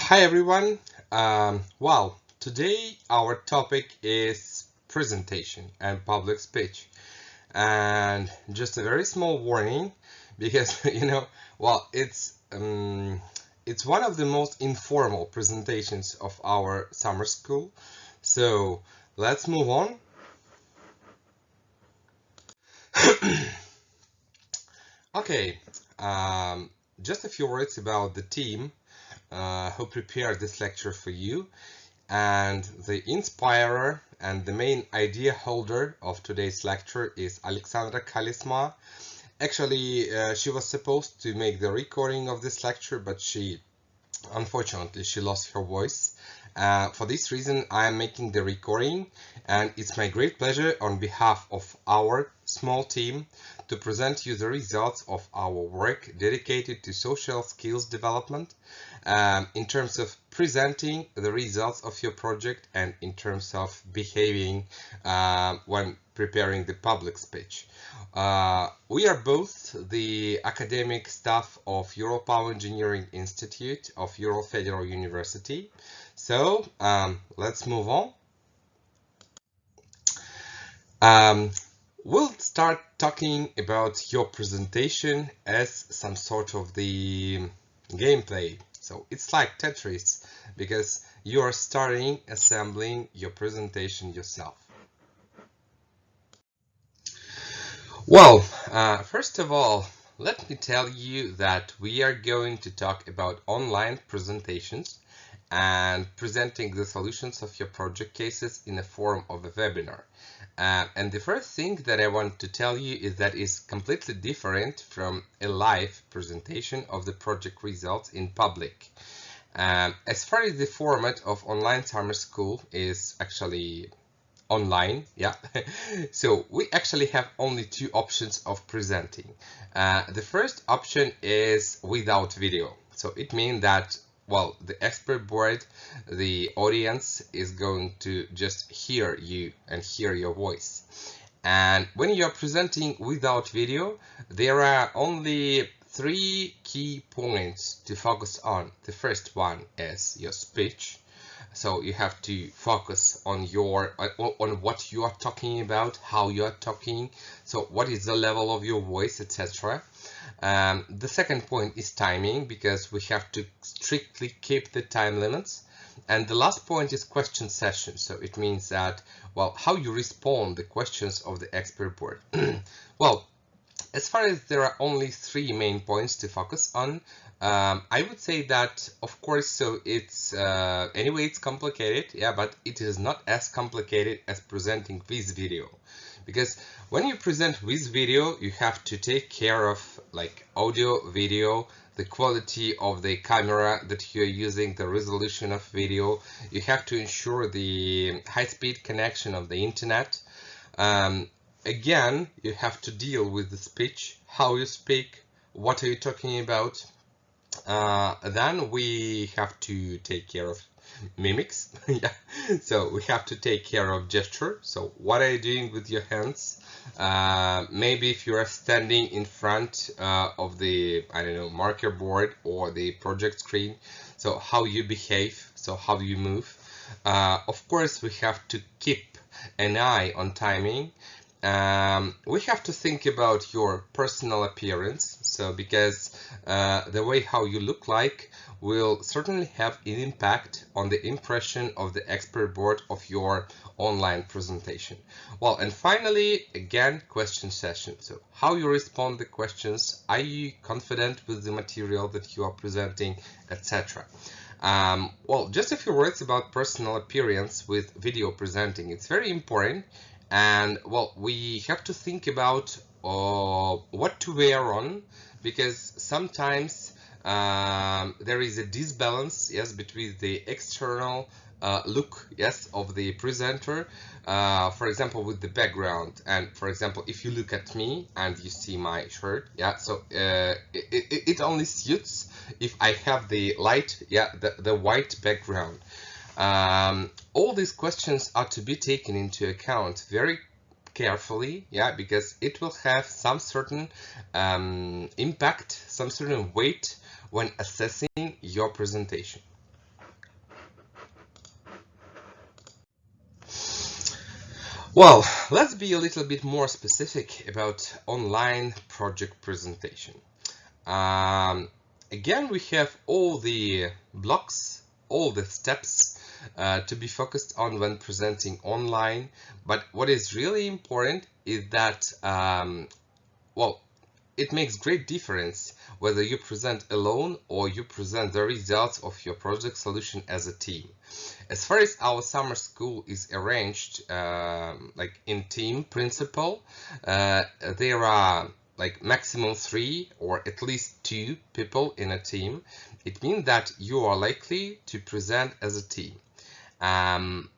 Hi everyone. Today our topic is presentation and public speech. And just a very small warning because it's one of the most informal presentations of our summer school. So let's move on. Okay, just a few words about the team who prepared this lecture for you. And the inspirer and the main idea holder of today's lecture is Alexandra Kalisma. Actually, she was supposed to make the recording of this lecture, but unfortunately, she lost her voice. For this reason, I am making the recording, and it's my great pleasure on behalf of our small team to present you the results of our work dedicated to social skills development in terms of presenting the results of your project and in terms of behaving when preparing the public speech. We are both the academic staff of Ural Power Engineering Institute of Ural Federal University. So let's move on. We'll start talking about your presentation as some sort of the gameplay. So it's like Tetris because you are starting assembling your presentation yourself. Well, first of all, let me tell you that we are going to talk about online presentations and presenting the solutions of your project cases in the form of a webinar. And the first thing that I want to tell you is that it's completely different from a live presentation of the project results in public. As far as the format of online summer school is actually online, yeah. So we actually have only two options of presenting. The first option is without video. So it means that, well, the expert board, the audience is going to just hear you and hear your voice. And when you're presenting without video, there are only three key points to focus on. The first one is your speech. So you have to focus on what you are talking about, how you are talking, so what is the level of your voice, etc. The second point is timing, because we have to strictly keep the time limits. And the last point is question session. So it means that, well, how you respond the questions of the expert board. Well, as far as there are only three main points to focus on, I would say that, of course, so it's anyway, it's complicated, yeah, but it is not as complicated as presenting with video. Because when you present with video, you have to take care of like audio, video, the quality of the camera that you're using, the resolution of video. You have to ensure the high-speed connection of the internet. Again, you have to deal with the speech, how you speak, what are you talking about. Then we have to take care of mimics. Yeah. So we have to take care of gesture. So what are you doing with your hands? Maybe if you are standing in front of the, I don't know, marker board or the project screen, so how you behave, so how you move. Of course, we have to keep an eye on timing. We have to think about your personal appearance, so because the way how you look like will certainly have an impact on the impression of the expert board of your online presentation. Well, and finally, again, question session. So how you respond the questions, are you confident with the material that you are presenting, etc. Well, just a few words about personal appearance with video presenting. It's very important. And well, we have to think about what to wear on, because sometimes there is a disbalance, yes, between the external look, yes, of the presenter, for example, with the background. And for example, if you look at me and you see my shirt, yeah, so it only suits if I have the light, yeah, the white background. All these questions are to be taken into account very carefully, yeah, because it will have some certain impact, some certain weight when assessing your presentation. Well, let's be a little bit more specific about online project presentation. Um, Again, we have all the blocks, all the steps to be focused on when presenting online. But what is really important is that, well, it makes great difference whether you present alone or you present the results of your project solution as a team. As far as our summer school is arranged, like in team principle, there are like maximum 3 or at least 2 people in a team. It means that you are likely to present as a team. Um,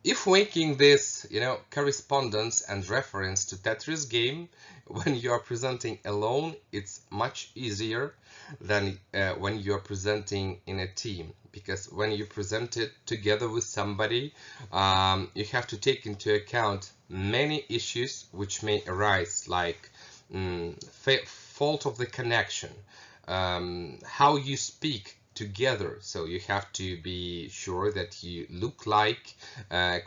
if making this, correspondence and reference to Tetris game, when you are presenting alone, it's much easier than when you are presenting in a team. Because when you present it together with somebody, you have to take into account many issues which may arise, like fault of the connection, how you speak together. So you have to be sure that you look like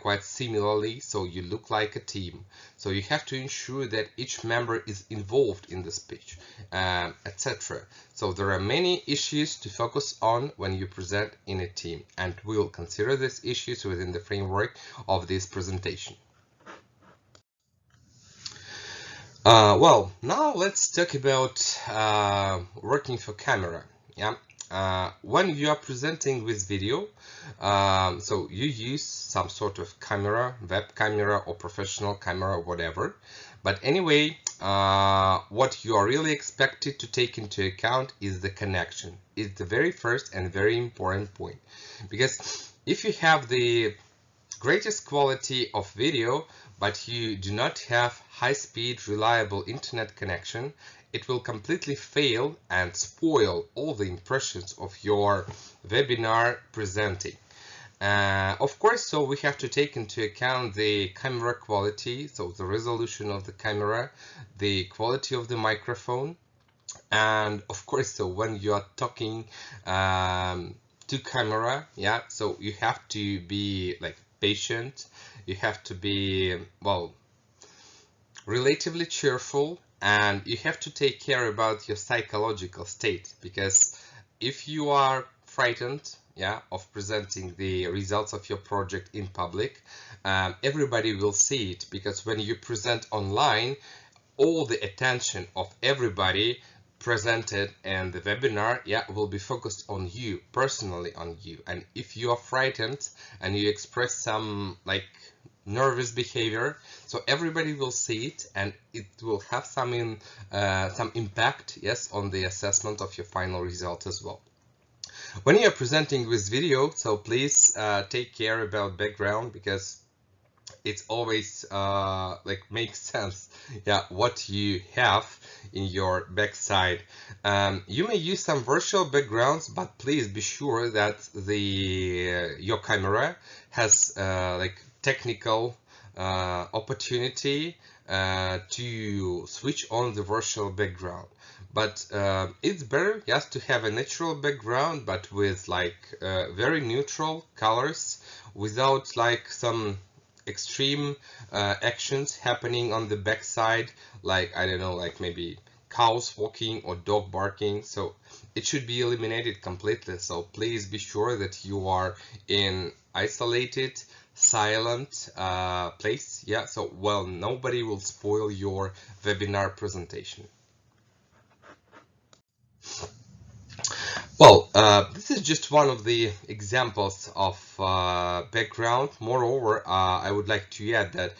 quite similarly, so you look like a team. So you have to ensure that each member is involved in the speech, etc. So there are many issues to focus on when you present in a team, and we'll consider these issues within the framework of this presentation. Well, now let's talk about working for camera. Yeah. When you are presenting with video, so you use some sort of camera, web camera or professional camera, whatever. But anyway, what you are really expected to take into account is the connection. It's the very first and very important point. Because if you have the greatest quality of video, but you do not have high-speed, reliable internet connection, it will completely fail and spoil all the impressions of your webinar presenting. Of course, so we have to take into account the camera quality, so the resolution of the camera, the quality of the microphone, and of course, so when you are talking to camera, yeah, so you have to be like patient, you have to be, well, relatively cheerful, and you have to take care about your psychological state, because if you are frightened, yeah, of presenting the results of your project in public, everybody will see it, because when you present online, all the attention of everybody presented in the webinar, yeah, will be focused on you, personally on you. And if you are frightened and you express some like nervous behavior, so everybody will see it, and it will have some impact, yes, on the assessment of your final result as well. When you are presenting with video, so please take care about background, because it's always like makes sense, yeah, what you have in your backside. You may use some virtual backgrounds, but please be sure that your camera has like technical opportunity to switch on the virtual background. But it's better, yes, to have a natural background, but with like very neutral colors, without like some extreme actions happening on the backside, like, I don't know, like maybe cows walking or dog barking. So it should be eliminated completely. So please be sure that you are in isolated, silent place. Yeah, so, well, nobody will spoil your webinar presentation. Well, this is just one of the examples of background. Moreover, I would like to add that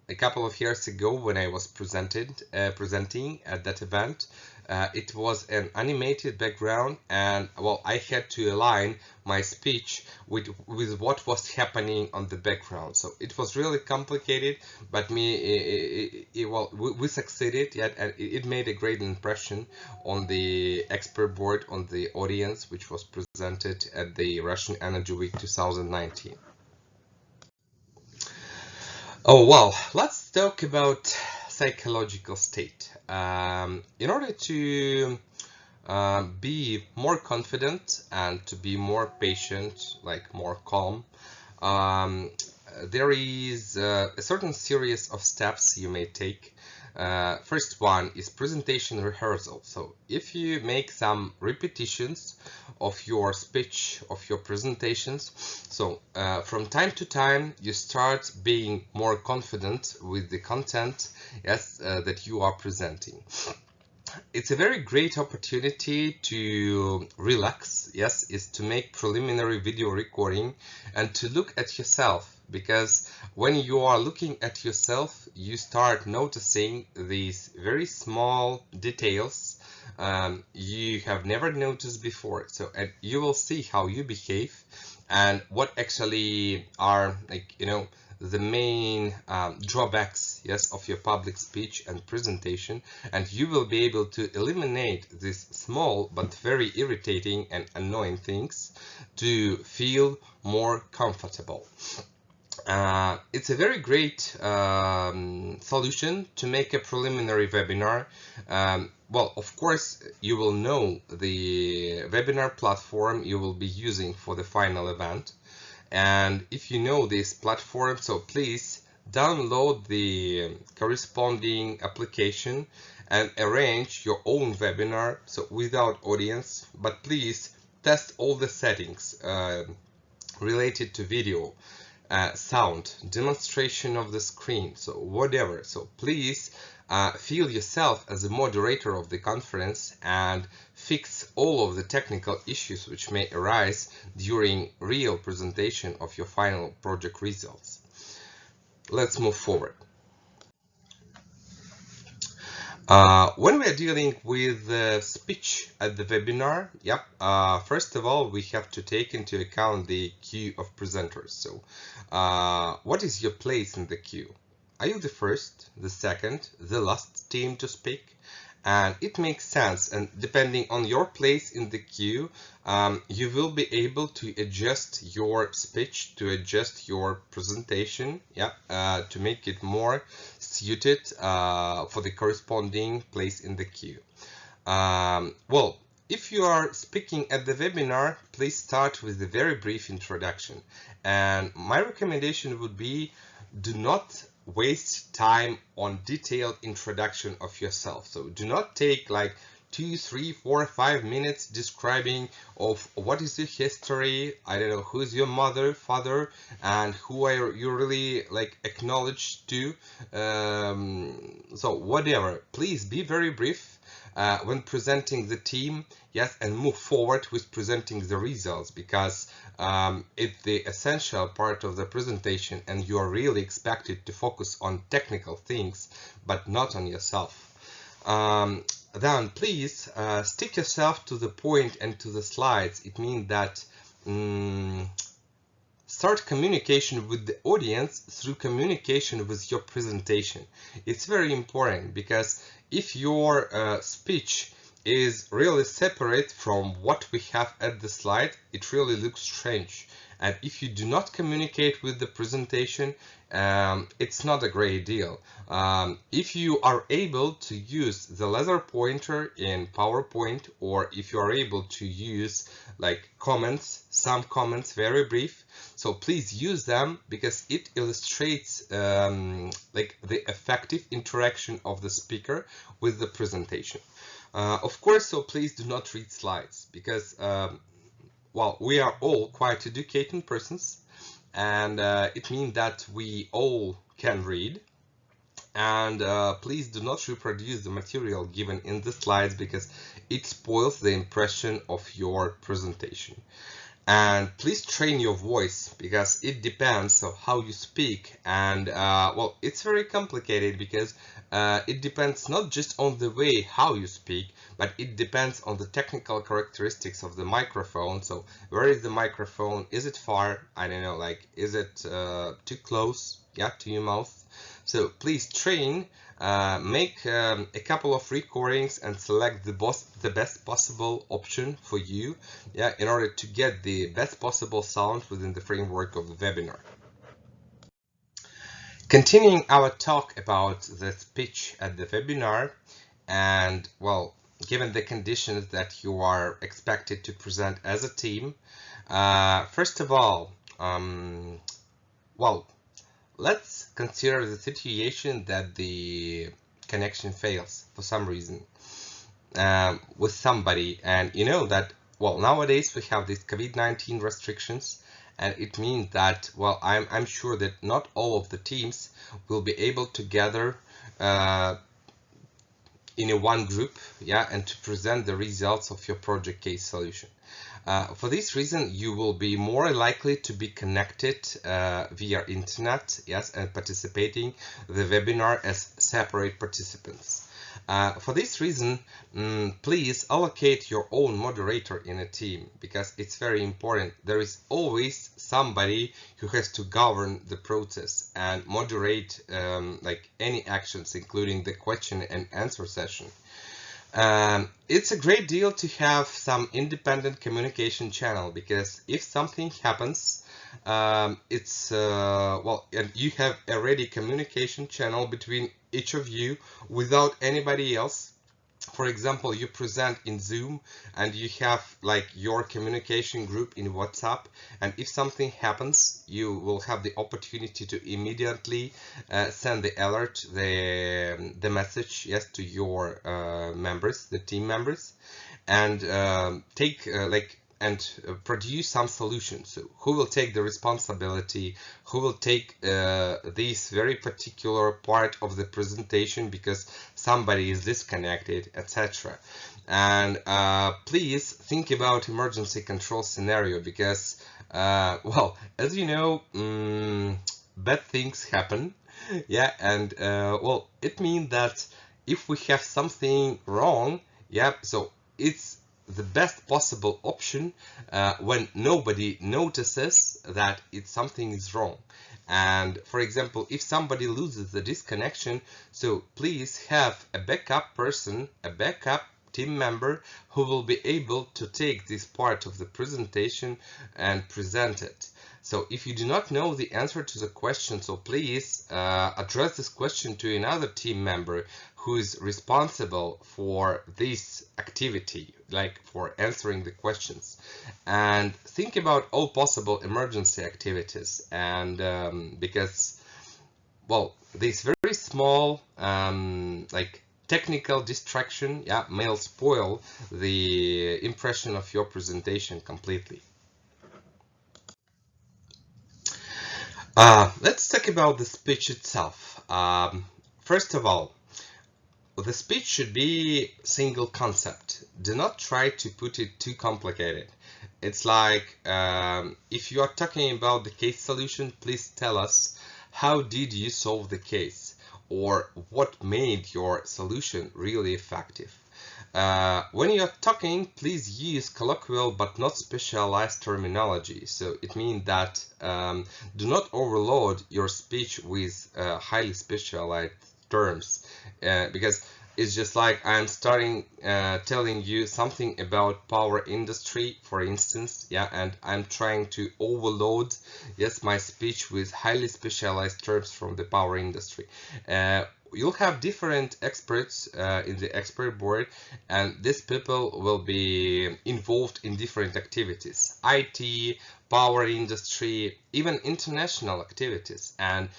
a couple of years ago, when I was presenting at that event, it was an animated background, and, well, I had to align my speech with what was happening on the background. So it was really complicated, but we succeeded, yet, and it made a great impression on the expert board, on the audience, which was presented at the Russian Energy Week 2019. Oh, well, let's talk about psychological state. In order to be more confident and to be more patient, like more calm, there is a certain series of steps you may take. First one is presentation rehearsal. So if you make some repetitions of your speech, of your presentations, so from time to time you start being more confident with the content, yes, that you are presenting. It's a very great opportunity to relax, yes, is to make preliminary video recording and to look at yourself, because when you are looking at yourself, you start noticing these very small details you have never noticed before. So, and you will see how you behave and what actually are, like, the main drawbacks, yes, of your public speech and presentation, and you will be able to eliminate these small but very irritating and annoying things to feel more comfortable. It's a very great solution to make a preliminary webinar. Well, of course, you will know the webinar platform you will be using for the final event. And if you know this platform, so please download the corresponding application and arrange your own webinar, so without audience, but please test all the settings related to video, sound, demonstration of the screen, so whatever. So please feel yourself as a moderator of the conference and fix all of the technical issues which may arise during real presentation of your final project results. Let's move forward. When we are dealing with speech at the webinar, first of all, we have to take into account the queue of presenters. So what is your place in the queue? Are you the first, the second, the last team to speak? And it makes sense, and depending on your place in the queue, you will be able to adjust your speech, to adjust your presentation, to make it more suited for the corresponding place in the queue. Well, if you are speaking at the webinar, please start with a very brief introduction. And my recommendation would be, do not waste time on detailed introduction of yourself. So do not take like 2, 3, 4, 5 minutes describing of what is your history, I don't know, who is your mother, father, and who are you really like acknowledged to. So whatever, please be very brief when presenting the team, yes, and move forward with presenting the results, because it's the essential part of the presentation and you are really expected to focus on technical things, but not on yourself. Then please stick yourself to the point and to the slides. It means that start communication with the audience through communication with your presentation. It's very important, because if your speech is really separate from what we have at the slide, it really looks strange. And if you do not communicate with the presentation, it's not a great deal. If you are able to use the laser pointer in PowerPoint, or if you are able to use like comments, some comments, very brief, so please use them, because it illustrates like the effective interaction of the speaker with the presentation. Of course, so please do not read slides, because well, we are all quite educated persons, and it means that we all can read. And please do not reproduce the material given in the slides, because it spoils the impression of your presentation. And please train your voice, because it depends on how you speak. And well, it's very complicated, because it depends not just on the way how you speak, but it depends on the technical characteristics of the microphone. So where is the microphone? Is it far? I don't know, like, is it too close, to your mouth? So please train, make a couple of recordings and select the best possible option for you, in order to get the best possible sound within the framework of the webinar. Continuing our talk about the speech at the webinar, and well, given the conditions that you are expected to present as a team, first of all, well, let's consider the situation that the connection fails for some reason with somebody, and you know that, well, nowadays we have these COVID-19 restrictions, and it means that, well, I'm sure that not all of the teams will be able to gather in a one group, yeah, and to present the results of your project case solution. For this reason, you will be more likely to be connected via internet, yes, and participating the webinar as separate participants. For this reason, please allocate your own moderator in a team, because it's very important. There is always somebody who has to govern the process and moderate like any actions, including the question and answer session. It's a great deal to have some independent communication channel, because if something happens, it's well, and you have already communication channel between each of you without anybody else. For example, you present in Zoom and you have like your communication group in WhatsApp, and if something happens, you will have the opportunity to immediately send the alert, the message, yes, to your members, the team members, and take produce some solutions. So who will take the responsibility, who will take this very particular part of the presentation because somebody is disconnected, etc. And please think about emergency control scenario, because well, as you know, bad things happen, yeah, and well, it means that if we have something wrong, yeah, so it's the best possible option when nobody notices that something is wrong. And for example, if somebody loses the disconnection, so please have a backup person, a backup team member who will be able to take this part of the presentation and present it. So if you do not know the answer to the question, so please address this question to another team member who is responsible for this activity, like for answering the questions. And think about all possible emergency activities, and because, well, this very small like technical distraction, yeah, may spoil the impression of your presentation completely. Let's talk about the speech itself. First of all, the speech should be single concept. Do not try to put it too complicated. It's like if you are talking about the case solution, please tell us how did you solve the case, or what made your solution really effective. When you're talking, please use colloquial but not specialized terminology. So it means that do not overload your speech with highly specialized terms, because it's just like I'm starting telling you something about power industry, for instance, yeah, and I'm trying to overload, yes, my speech with highly specialized terms from the power industry. You'll have different experts in the expert board, and these people will be involved in different activities, IT, power industry, even international activities. And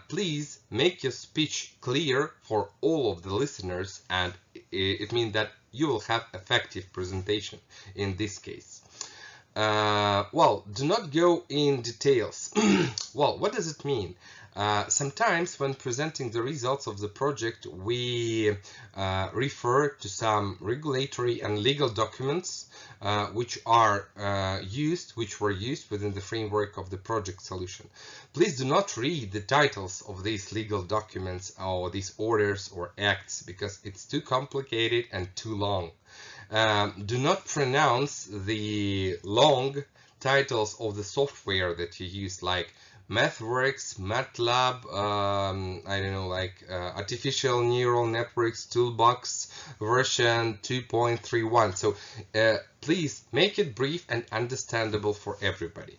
please make your speech clear for all of the listeners, and it means that you will have effective presentation in this case. Well, do not go in details. Well, what does it mean? Sometimes when presenting the results of the project, we refer to some regulatory and legal documents which were used within the framework of the project solution. Please do not read the titles of these legal documents or these orders or acts, because it's too complicated and too long. Do not pronounce the long titles of the software that you use, like MathWorks, MATLAB, I don't know, like Artificial Neural Networks Toolbox version 2.31. So please make it brief and understandable for everybody.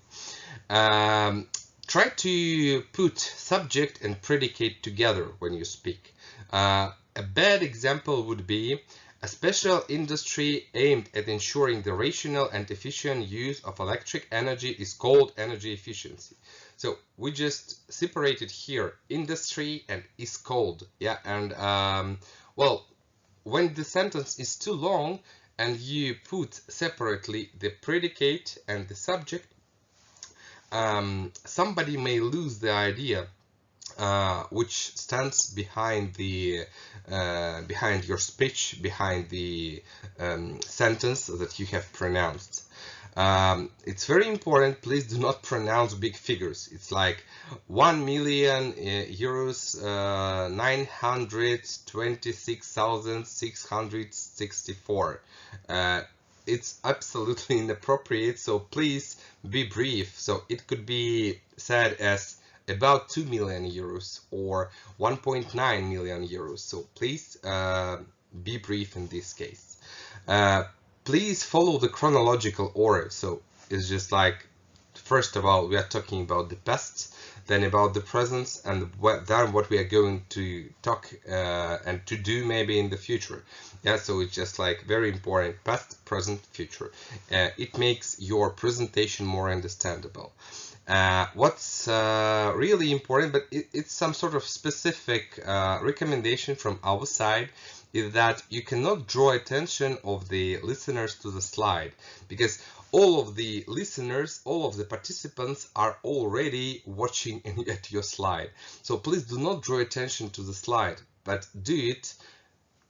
Try to put subject and predicate together when you speak. A bad example would be a special industry aimed at ensuring the rational and efficient use of electric energy is called energy efficiency. So we just separated here industry and is cold. Yeah, and well, when the sentence is too long and you put separately the predicate and the subject, somebody may lose the idea which stands behind the behind your speech, behind the sentence that you have pronounced. It's very important, please do not pronounce big figures. It's like 1 million euros, 926,664. It's absolutely inappropriate, so please be brief. So it could be said as about 2 million euros or 1.9 million euros. So please be brief in this case. Please follow the chronological order. So it's just like, first of all, we are talking about the past, then about the present, and then what we are going to talk and to do maybe in the future. Yeah, so it's just like very important: past, present, future. It makes your presentation more understandable. What's really important, but it's some sort of specific recommendation from our side, is that you cannot draw attention of the listeners to the slide, because all of the listeners, all of the participants are already watching at your slide. So please do not draw attention to the slide, but do it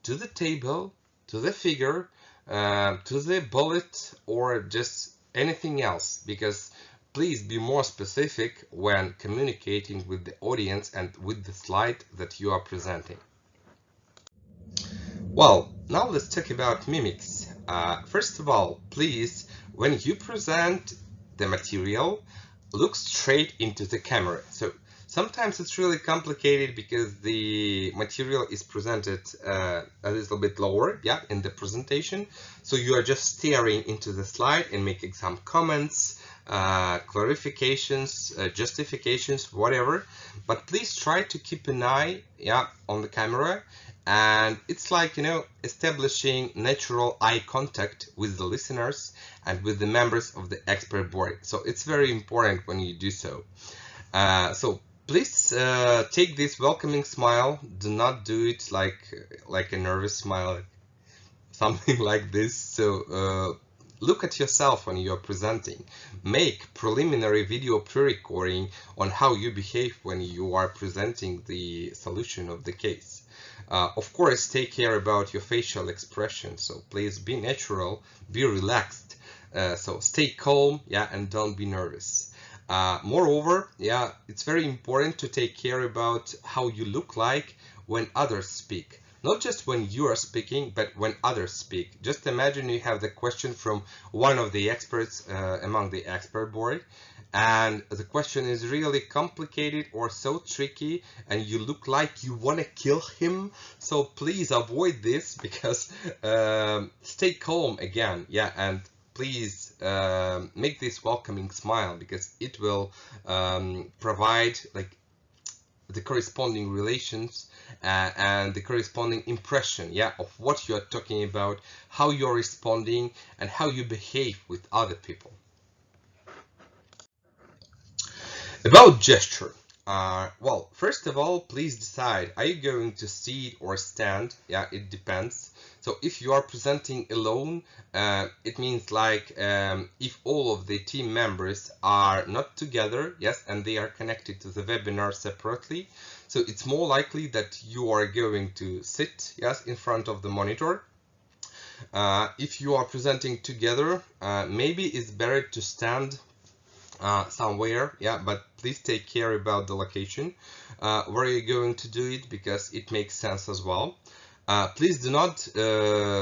to the table, to the figure, to the bullet, or just anything else, because please be more specific when communicating with the audience and with the slide that you are presenting. Well, now let's talk about mimics. First of all, please, when you present the material, look straight into the camera. So sometimes it's really complicated because the material is presented a little bit lower, yeah, in the presentation. So you are just staring into the slide and making some comments, clarifications, justifications, whatever. But please try to keep an eye, yeah, on the camera. And it's like, you know, establishing natural eye contact with the listeners and with the members of the expert board. So it's very important when you do so. So please take this welcoming smile. Do not do it like a nervous smile, something like this. So look at yourself when you're presenting. Make preliminary video pre-recording on how you behave when you are presenting the solution of the case. Of course, take care about your facial expression. So please be natural, be relaxed. So stay calm, yeah, and don't be nervous. Moreover, yeah, it's very important to take care about how you look like when others speak. Not just when you are speaking, but when others speak. Just imagine you have the question from one of the experts among the expert board, and the question is really complicated or so tricky, and you look like you want to kill him. So please avoid this, because stay calm again, yeah, and please make this welcoming smile, because it will provide like the corresponding relations and the corresponding impression, yeah, of what you are talking about, how you're responding, and how you behave with other people. About gesture. Well, first of all, please decide, are you going to sit or stand? Yeah, it depends. So if you are presenting alone, it means like if all of the team members are not together, yes, and they are connected to the webinar separately, so it's more likely that you are going to sit, yes, in front of the monitor. If you are presenting together, maybe it's better to stand somewhere, yeah, but please take care about the location where you're going to do it, because it makes sense as well. Please do not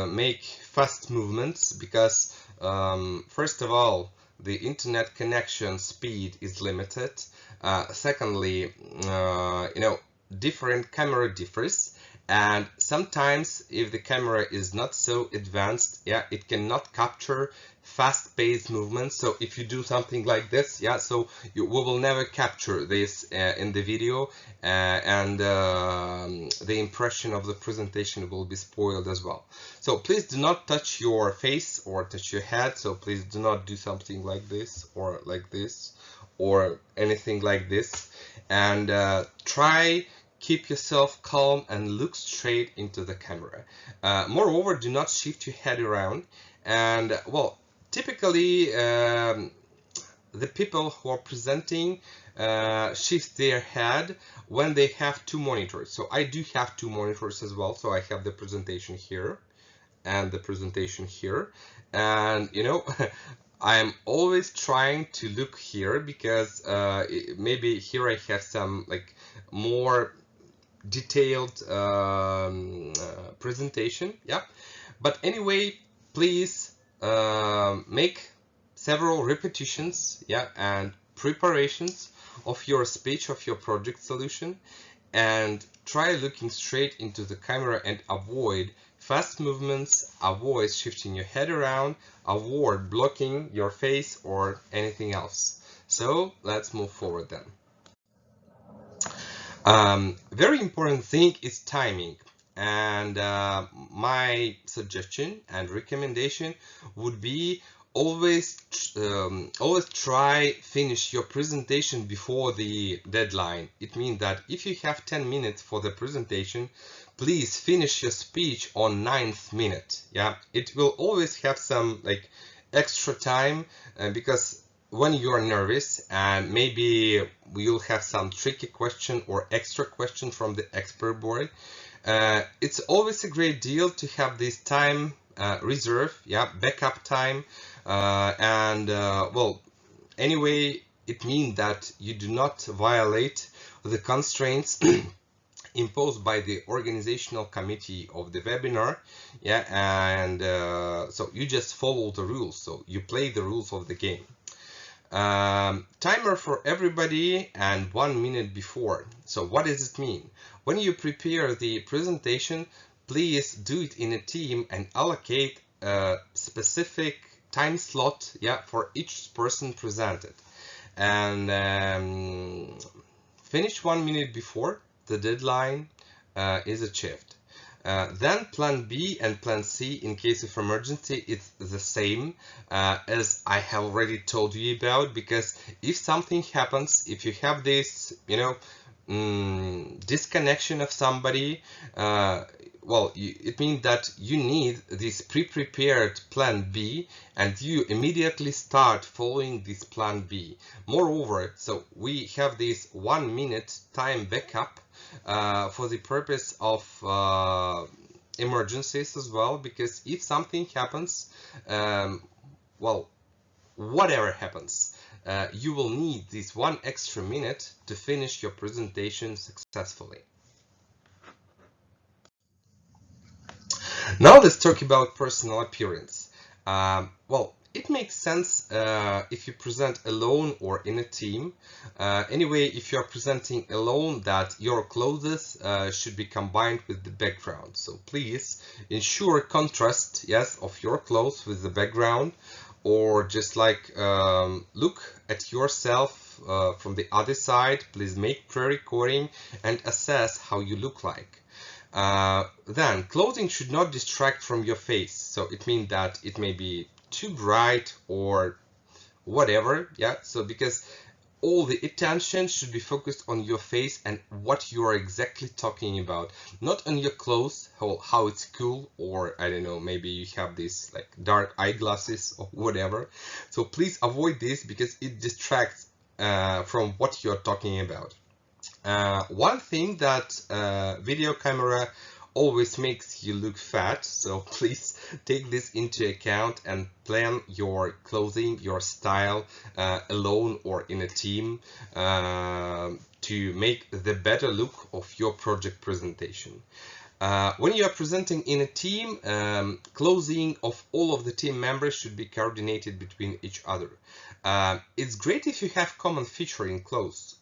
make fast movements, because first of all, the internet connection speed is limited. Secondly, you know, different camera differs, And sometimes if the camera is not so advanced, yeah, it cannot capture fast-paced movements. So if you do something like this, yeah, so we will never capture this in the video, and the impression of the presentation will be spoiled as well. So please do not touch your face or touch your head. So please do not do something like this or anything like this, and try keep yourself calm and look straight into the camera. Moreover, do not shift your head around. And well, typically the people who are presenting shift their head when they have two monitors. So I do have two monitors as well. So I have the presentation here and the presentation here, and you know, I'm always trying to look here because maybe here I have some like more detailed presentation, yeah. But anyway, please make several repetitions, yeah, and preparations of your speech, of your project solution, and try looking straight into the camera and avoid fast movements, avoid shifting your head around, avoid blocking your face or anything else. So let's move forward then. Very important thing is timing, and my suggestion and recommendation would be always try finish your presentation before the deadline. It means that if you have 10 minutes for the presentation, please finish your speech on 9th minute. Yeah, it will always have some like extra time, because when you are nervous and maybe you'll have some tricky question or extra question from the expert board, it's always a great deal to have this time reserve, yeah, backup time, well, anyway, it means that you do not violate the constraints imposed by the organizational committee of the webinar, yeah, and so you just follow the rules, so you play the rules of the game. Timer for everybody and 1 minute before. So what does it mean? When you prepare the presentation, please do it in a team and allocate a specific time slot, yeah, for each person presented, and finish 1 minute before the deadline is achieved. Then plan B and plan C in case of emergency, it's the same as I have already told you about, because if something happens, if you have this, you know, disconnection of somebody, well, it means that you need this pre-prepared plan B and you immediately start following this plan B. Moreover, so we have this 1 minute time backup for the purpose of emergencies as well, because if something happens, well, whatever happens, you will need this 1 extra minute to finish your presentation successfully. Now let's talk about personal appearance. Well, it makes sense if you present alone or in a team. Anyway, if you are presenting alone, that your clothes should be combined with the background. So please ensure contrast, yes, of your clothes with the background, or just like look at yourself from the other side. Please make pre-recording and assess how you look like. Then clothing should not distract from your face. So it means that it may be too bright or whatever, yeah, so because all the attention should be focused on your face and what you are exactly talking about, not on your clothes, how it's cool, or I don't know, maybe you have these like dark eyeglasses or whatever. So please avoid this because it distracts from what you're talking about. One thing that video camera always makes you look fat, so please take this into account and plan your clothing, your style alone or in a team to make the better look of your project presentation. When you are presenting in a team, clothing of all of the team members should be coordinated between each other. It's great if you have common feature in clothes.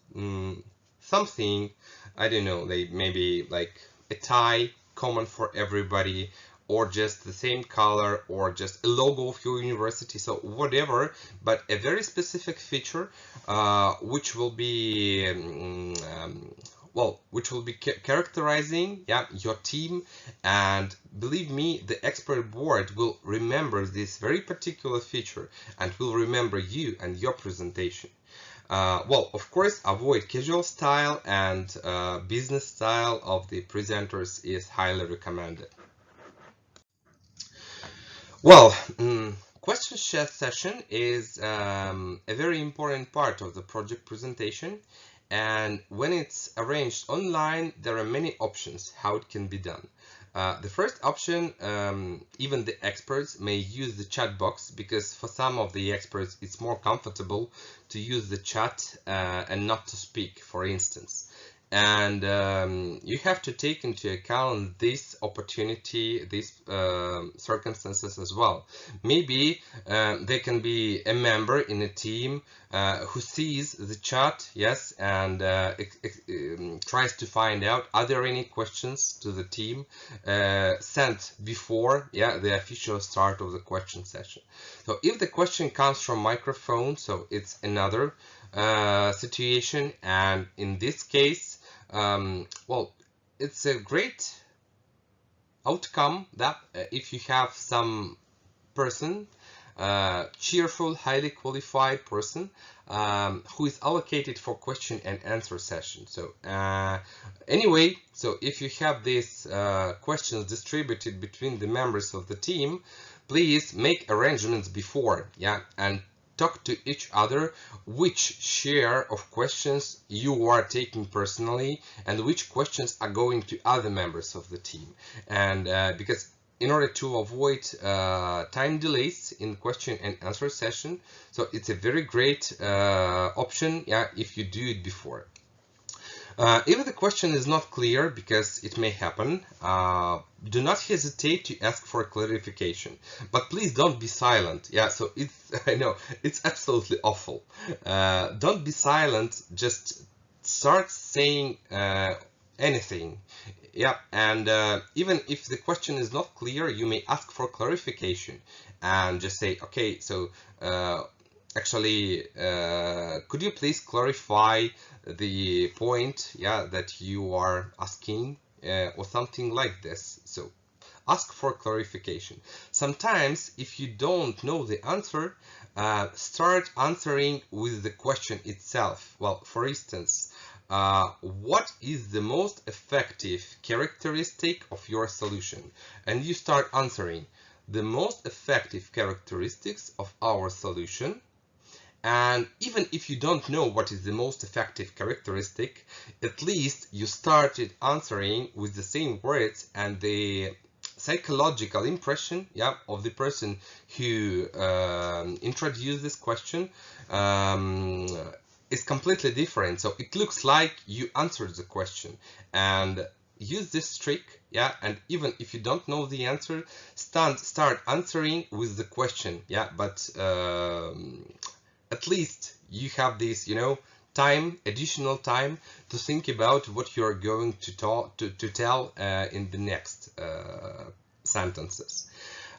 Something, I don't know, maybe like a tie common for everybody, or just the same color, or just a logo of your university, so whatever, but a very specific feature which will be which will be characterizing, yeah, your team. And believe me, the expert board will remember this very particular feature and will remember you and your presentation. Well, of course, avoid casual style, and business style of the presenters is highly recommended. Well, question chat session is a very important part of the project presentation, and when it's arranged online, there are many options how it can be done. The first option, even the experts may use the chat box, because for some of the experts it's more comfortable to use the chat and not to speak, for instance. And you have to take into account this opportunity, these circumstances as well. Maybe there can be a member in a team who sees the chat, yes, and tries to find out, are there any questions to the team sent before, yeah, the official start of the question session. So if the question comes from microphone, so it's another situation, and in this case, well, it's a great outcome that if you have some person, cheerful, highly qualified person who is allocated for question and answer session. So anyway, so if you have these questions distributed between the members of the team, please make arrangements before, yeah, and talk to each other which share of questions you are taking personally and which questions are going to other members of the team. And because in order to avoid time delays in question and answer session, so it's a very great option, yeah, if you do it before. If the question is not clear, because it may happen, do not hesitate to ask for clarification. But please don't be silent. Yeah, so it's, I know, it's absolutely awful. Don't be silent, just start saying anything. Yeah, and even if the question is not clear, you may ask for clarification and just say, okay, so actually, could you please clarify the point, yeah, that you are asking, or something like this. So ask for clarification. Sometimes if you don't know the answer, start answering with the question itself. Well, for instance, what is the most effective characteristic of your solution? And you start answering the most effective characteristics of our solution. And even if you don't know what is the most effective characteristic, at least you started answering with the same words, and the psychological impression, yeah, of the person who introduced this question is completely different. So it looks like you answered the question. And use this trick, yeah, and even if you don't know the answer, start answering with the question, yeah, but at least you have this, you know, time, additional time to think about what you're going to tell in the next sentences.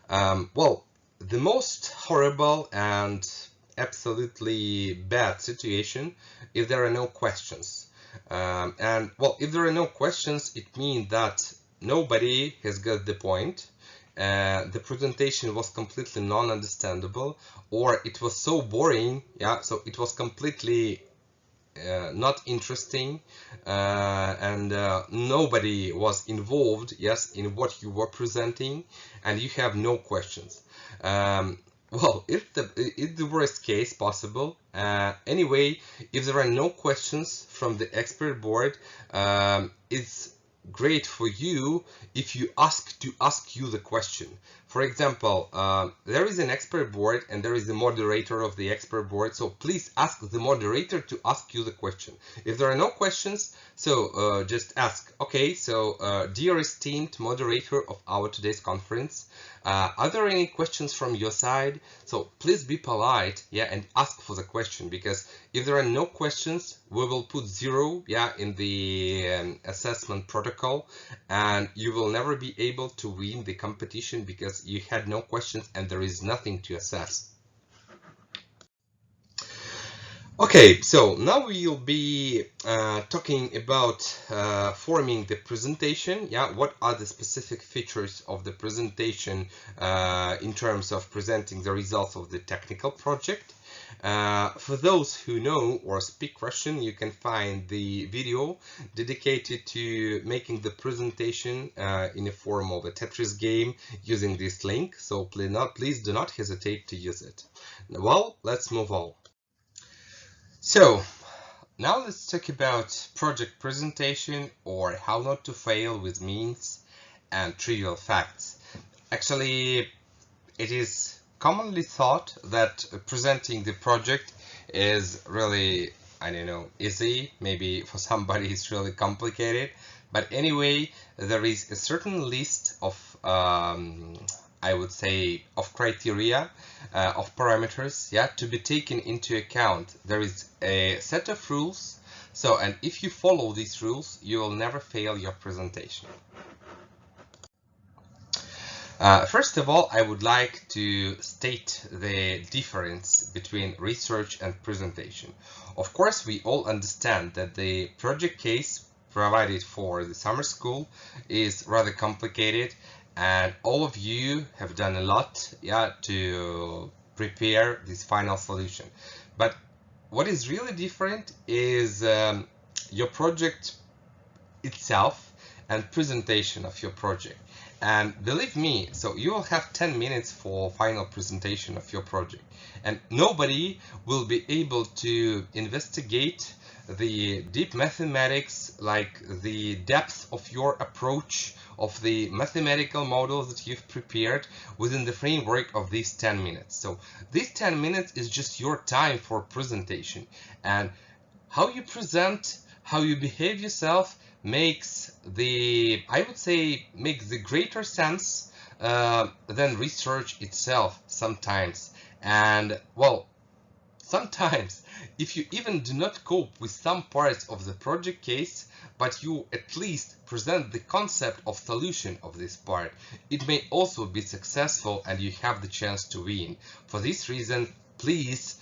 Well, the most horrible and absolutely bad situation if there are no questions. And well, if there are no questions, it means that nobody has got the point. The presentation was completely non-understandable, or it was so boring, yeah, so it was completely not interesting, and nobody was involved, yes, in what you were presenting, and you have no questions. Well, it's the worst case possible. Anyway, if there are no questions from the expert board, it's great for you if you ask you the question. For example, there is an expert board and there is a moderator of the expert board. So please ask the moderator to ask you the question. If there are no questions, so just ask, okay, so dear esteemed moderator of our today's conference, are there any questions from your side? So please be polite, yeah, and ask for the question, because if there are no questions, we will put 0, yeah, in the assessment protocol, and you will never be able to win the competition because you had no questions and there is nothing to assess. Okay, so now we'll be talking about forming the presentation. Yeah, what are the specific features of the presentation in terms of presenting the results of the technical project? For those who know or speak Russian, you can find the video dedicated to making the presentation in the form of a Tetris game using this link. So please do not hesitate to use it. Well, let's move on. So now let's talk about project presentation, or how not to fail with memes and trivial facts. Actually, it is commonly thought that presenting the project is really, I don't know, easy. Maybe for somebody it's really complicated. But anyway, there is a certain list of I would say of criteria, of parameters, yeah, to be taken into account. There is a set of rules. So, and if you follow these rules, you will never fail your presentation. First of all, I would like to state the difference between research and presentation. Of course, we all understand that the project case provided for the summer school is rather complicated, and all of you have done a lot, yeah, to prepare this final solution. But what is really different is your project itself and presentation of your project. And believe me, so you will have 10 minutes for final presentation of your project, and nobody will be able to investigate the deep mathematics, like the depth of your approach of the mathematical models that you've prepared within the framework of these 10 minutes. So these 10 minutes is just your time for presentation, and how you present, how you behave yourself makes the, I would say, makes the greater sense than research itself sometimes. And well, sometimes if you even do not cope with some parts of the project case, but you at least present the concept of solution of this part, it may also be successful and you have the chance to win. For this reason, please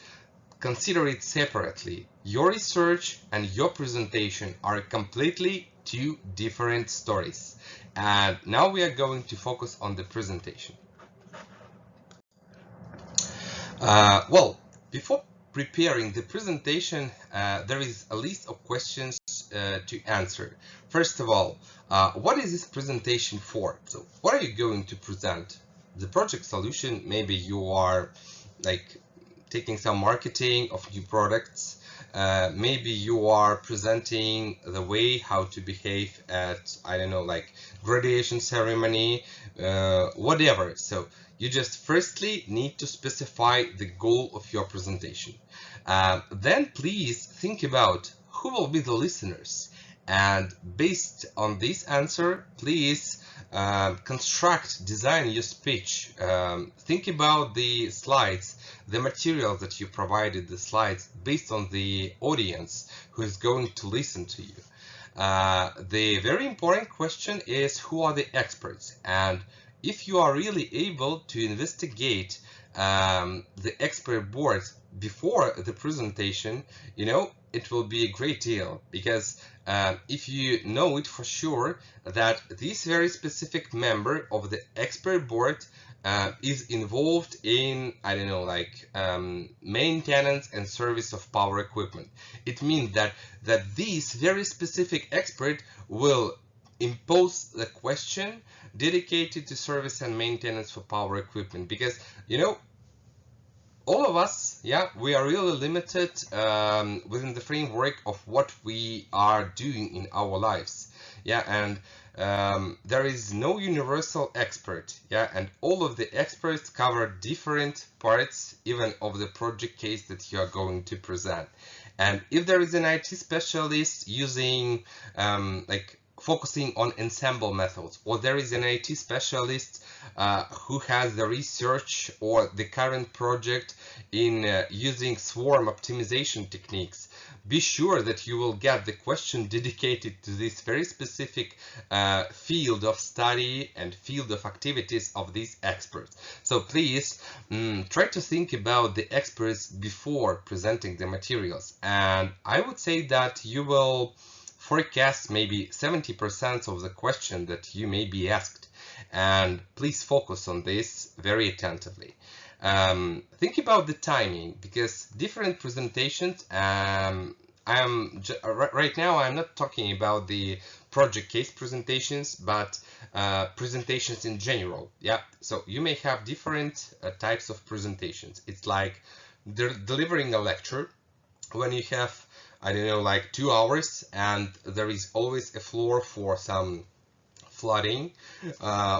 consider it separately. Your research and your presentation are completely two different stories. And now we are going to focus on the presentation. Well, before preparing the presentation, there is a list of questions to answer. First of all, what is this presentation for? So what are you going to present? The project solution, maybe you are like taking some marketing of new products. Maybe you are presenting the way how to behave at, I don't know, like graduation ceremony, whatever. So you just firstly need to specify the goal of your presentation. Then please think about who will be the listeners. And based on this answer, please design your speech. Think about the slides, the material that you provided, the slides, based on the audience who is going to listen to you. The very important question is, who are the experts? And if you are really able to investigate the expert board before the presentation, you know, it will be a great deal, because if you know it for sure that this very specific member of the expert board is involved in, I don't know, like maintenance and service of power equipment, it means that this very specific expert will impose the question dedicated to service and maintenance for power equipment, because, you know, all of us, yeah, we are really limited within the framework of what we are doing in our lives. Yeah, and there is no universal expert, yeah, and all of the experts cover different parts even of the project case that you are going to present. And if there is an IT specialist using like focusing on ensemble methods, or there is an IT specialist who has the research or the current project in using swarm optimization techniques, be sure that you will get the question dedicated to this very specific field of study and field of activities of these experts. So please try to think about the experts before presenting the materials. And I would say that you will forecast maybe 70% of the question that you may be asked. And please focus on this very attentively. Think about the timing, because different presentations, right now I'm not talking about the project case presentations, but presentations in general. Yeah, so you may have different types of presentations. It's like delivering a lecture when you have, I don't know, like 2 hours, and there is always a floor for some flooding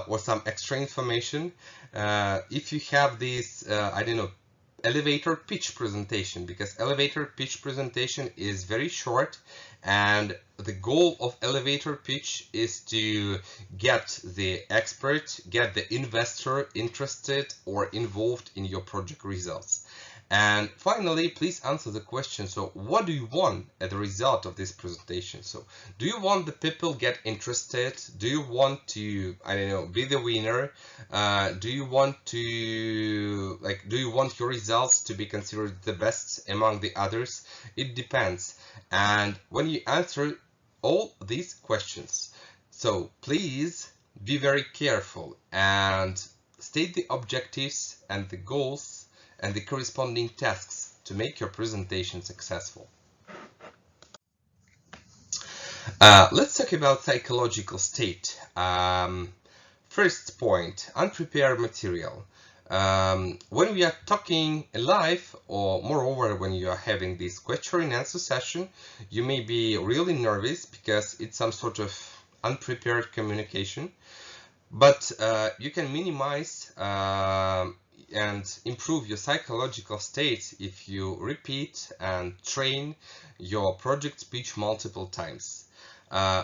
or some extra information. If you have this, I don't know, elevator pitch presentation, because elevator pitch presentation is very short, and the goal of elevator pitch is to get the expert, get the investor interested or involved in your project results. And finally, please answer the question, so what do you want as a result of this presentation? So do you want the people get interested? Do you want to, I don't know, be the winner? Do you want to, like, do you want your results to be considered the best among the others? It depends. And when you answer all these questions, so please be very careful and state the objectives and the goals and the corresponding tasks to make your presentation successful. Let's talk about psychological state. First point, unprepared material. When we are talking live, or moreover when you are having this question and answer session, you may be really nervous because it's some sort of unprepared communication, but you can minimize and improve your psychological state if you repeat and train your project speech multiple times.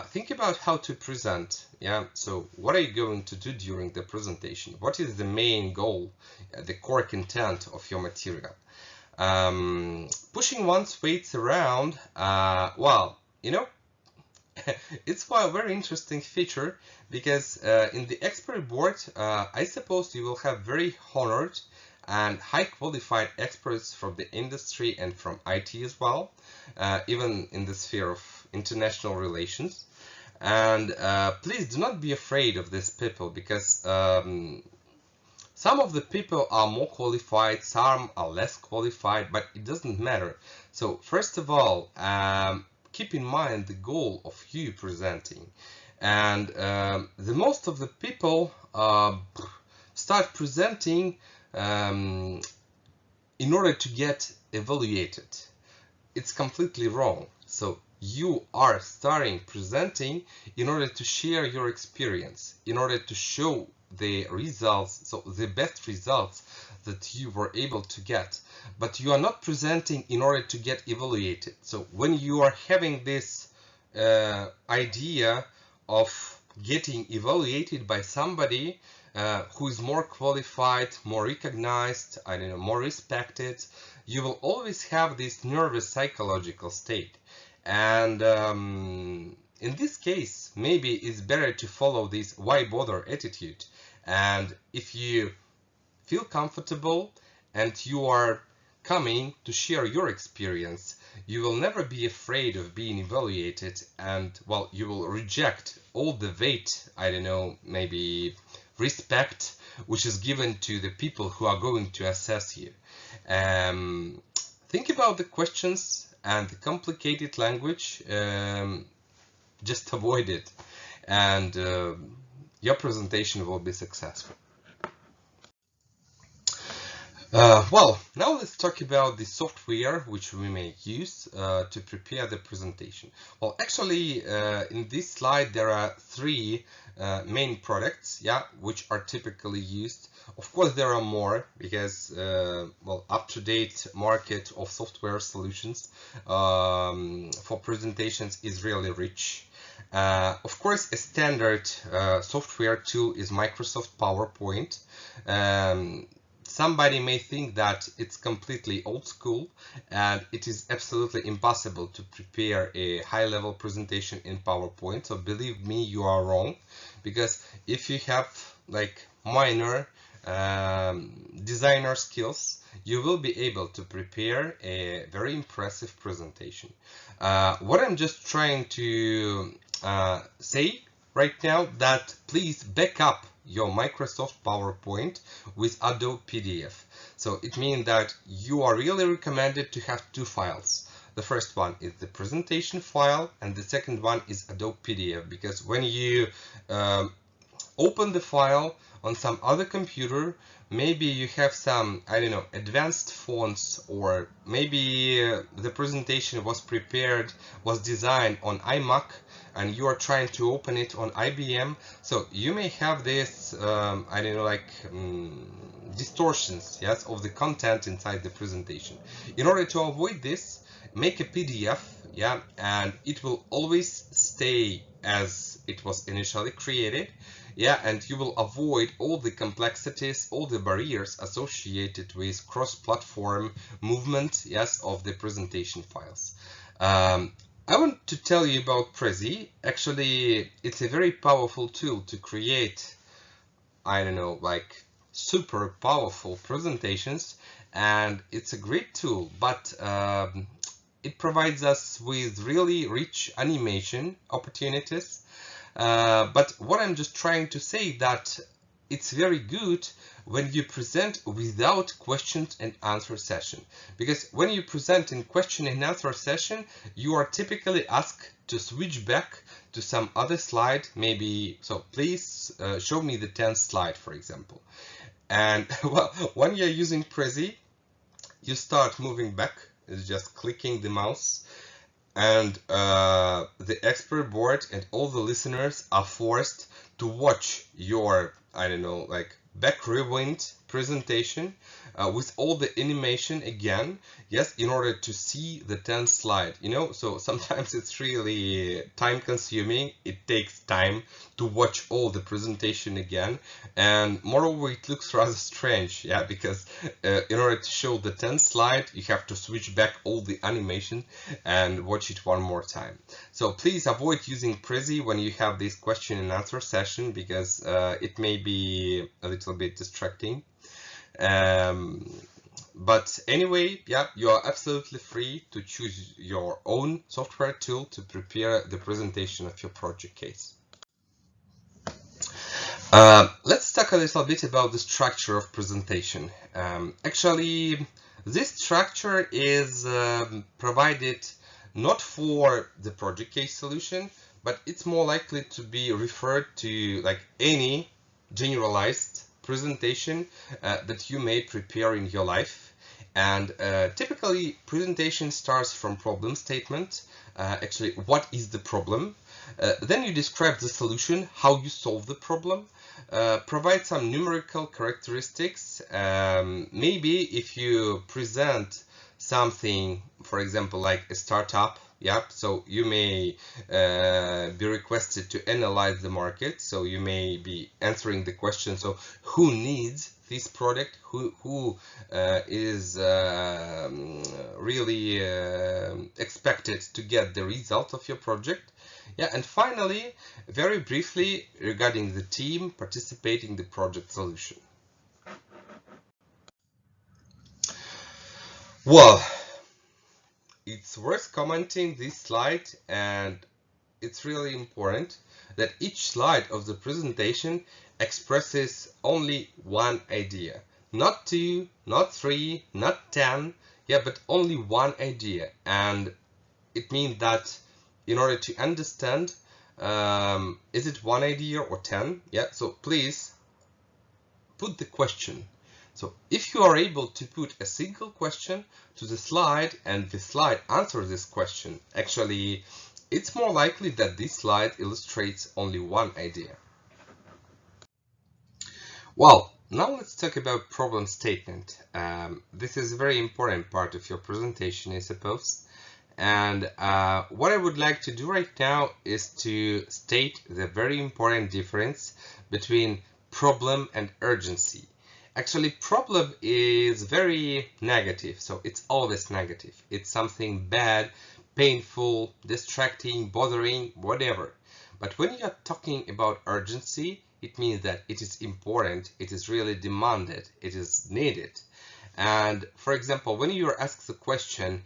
Think about how to present. Yeah, so what are you going to do during the presentation? What is the main goal, the core content of your material? Pushing one's weights around, well, you know, it's a very interesting feature, because in the expert board, I suppose you will have very honored and high qualified experts from the industry and from IT as well, even in the sphere of international relations. And please do not be afraid of these people, because some of the people are more qualified, some are less qualified, but it doesn't matter. So first of all, keep in mind the goal of you presenting. And the most of the people start presenting in order to get evaluated. It's completely wrong. So you are starting presenting in order to share your experience, in order to show the results, so the best results that you were able to get. But you are not presenting in order to get evaluated. So when you are having this idea of getting evaluated by somebody who is more qualified, more recognized, I don't know, more respected, you will always have this nervous psychological state. And in this case, maybe it's better to follow this why bother attitude. And if you feel comfortable and you are coming to share your experience, you will never be afraid of being evaluated, and well, you will reject all the weight, I don't know, maybe respect, which is given to the people who are going to assess you. Think about the questions and the complicated language, just avoid it, and your presentation will be successful. Well, now let's talk about the software which we may use to prepare the presentation. Well, actually, in this slide, there are three main products, yeah, which are typically used. Of course, there are more because, well, up-to-date market of software solutions for presentations is really rich. Of course, a standard software tool is Microsoft PowerPoint. Somebody may think that it's completely old school and it is absolutely impossible to prepare a high-level presentation in PowerPoint. So believe me, you are wrong, because if you have like minor designer skills, you will be able to prepare a very impressive presentation. What I'm just trying to say right now, that please back up your Microsoft PowerPoint with Adobe PDF. So it means that you are really recommended to have two files. The first one is the presentation file and the second one is Adobe PDF, because when you open the file on some other computer, maybe you have some, I don't know, advanced fonts, or maybe the presentation was designed on iMac and you are trying to open it on IBM. So you may have this, I don't know, like distortions, yes, of the content inside the presentation. In order to avoid this, make a PDF, yeah, and it will always stay as it was initially created. Yeah, and you will avoid all the complexities, all the barriers associated with cross-platform movement, yes, of the presentation files. I want to tell you about Prezi. Actually, it's a very powerful tool to create, I don't know, like super powerful presentations, and it's a great tool, but it provides us with really rich animation opportunities. But what I'm just trying to say, that it's very good when you present without questions and answer session, because when you present in question and answer session, you are typically asked to switch back to some other slide, maybe. So please show me the 10th slide, for example. And well, when you're using Prezi, you start moving back. It's just clicking the mouse, and the expert board and all the listeners are forced to watch your, I don't know, like back rewind presentation with all the animation again, yes, in order to see the 10th slide, you know. So sometimes it's really time consuming. It takes time to watch all the presentation again, and moreover it looks rather strange, yeah, because in order to show the 10th slide, you have to switch back all the animation and watch it one more time. So please avoid using Prezi when you have this question and answer session, because it may be a little bit distracting. But anyway, yeah, you are absolutely free to choose your own software tool to prepare the presentation of your project case. Let's talk a little bit about the structure of presentation. Actually, this structure is provided not for the project case solution, but it's more likely to be referred to like any generalized presentation that you may prepare in your life. And typically, presentation starts from problem statement. Actually, what is the problem? Then you describe the solution, how you solve the problem. Provide some numerical characteristics. Maybe if you present something, for example, like a startup, yeah, so you may be requested to analyze the market. So you may be answering the question, so who needs this product, who is really expected to get the result of your project. Yeah, and finally, very briefly regarding the team participating in the project solution. Well, it's worth commenting this slide, and it's really important that each slide of the presentation expresses only one idea. Not two, not three, not 10, yeah, but only one idea. And it means that in order to understand, is it one idea or 10? Yeah, so please put the question. So if you are able to put a single question to the slide and the slide answers this question, actually, it's more likely that this slide illustrates only one idea. Well, now let's talk about problem statement. This is a very important part of your presentation, I suppose. And what I would like to do right now is to state the very important difference between problem and urgency. Actually, problem is very negative, so it's always negative. It's something bad, painful, distracting, bothering, whatever. But when you are talking about urgency, it means that it is important, it is really demanded, it is needed. And for example, when you are asked the question,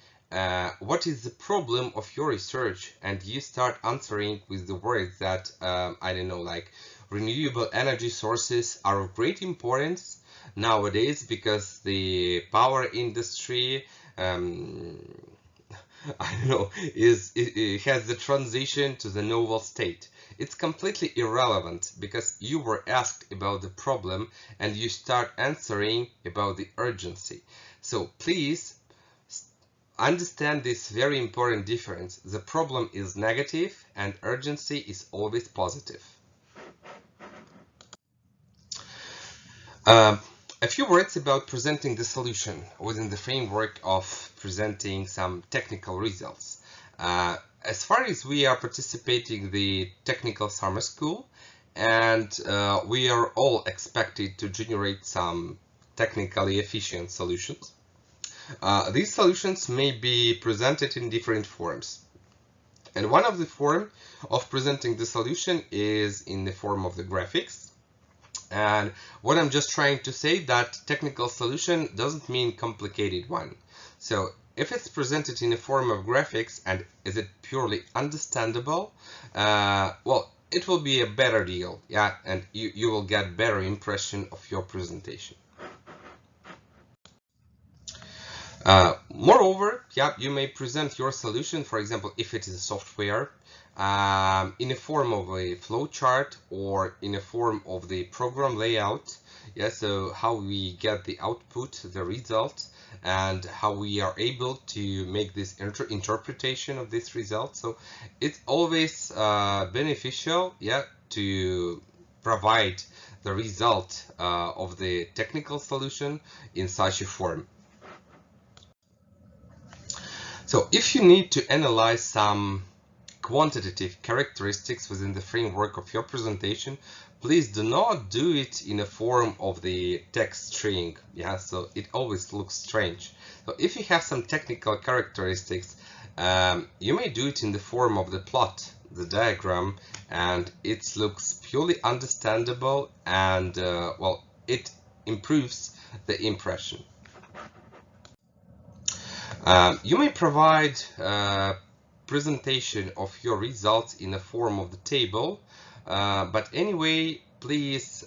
what is the problem of your research, and you start answering with the words that I don't know, like renewable energy sources are of great importance nowadays because the power industry I don't know, it has the transition to the novel state. It's completely irrelevant because you were asked about the problem and you start answering about the urgency. So please understand this very important difference. The problem is negative and urgency is always positive. A few words about presenting the solution within the framework of presenting some technical results. As far as we are participating in the technical summer school, and we are all expected to generate some technically efficient solutions. These solutions may be presented in different forms. And one of the forms of presenting the solution is in the form of the graphics. And what I'm just trying to say that technical solution doesn't mean complicated one. So if it's presented in the form of graphics and is it purely understandable, well, it will be a better deal, yeah, and you will get better impression of your presentation. Moreover, yeah, you may present your solution, for example, if it is a software, in a form of a flowchart or in a form of the program layout. Yeah, so how we get the output, the result, and how we are able to make this interpretation of this result. So it's always beneficial, yeah, to provide the result of the technical solution in such a form. So if you need to analyze some quantitative characteristics within the framework of your presentation, please do not do it in a form of the text string. Yeah, so it always looks strange. So if you have some technical characteristics, you may do it in the form of the plot, the diagram, and it looks purely understandable and well, it improves the impression. You may provide presentation of your results in the form of the table, but anyway, please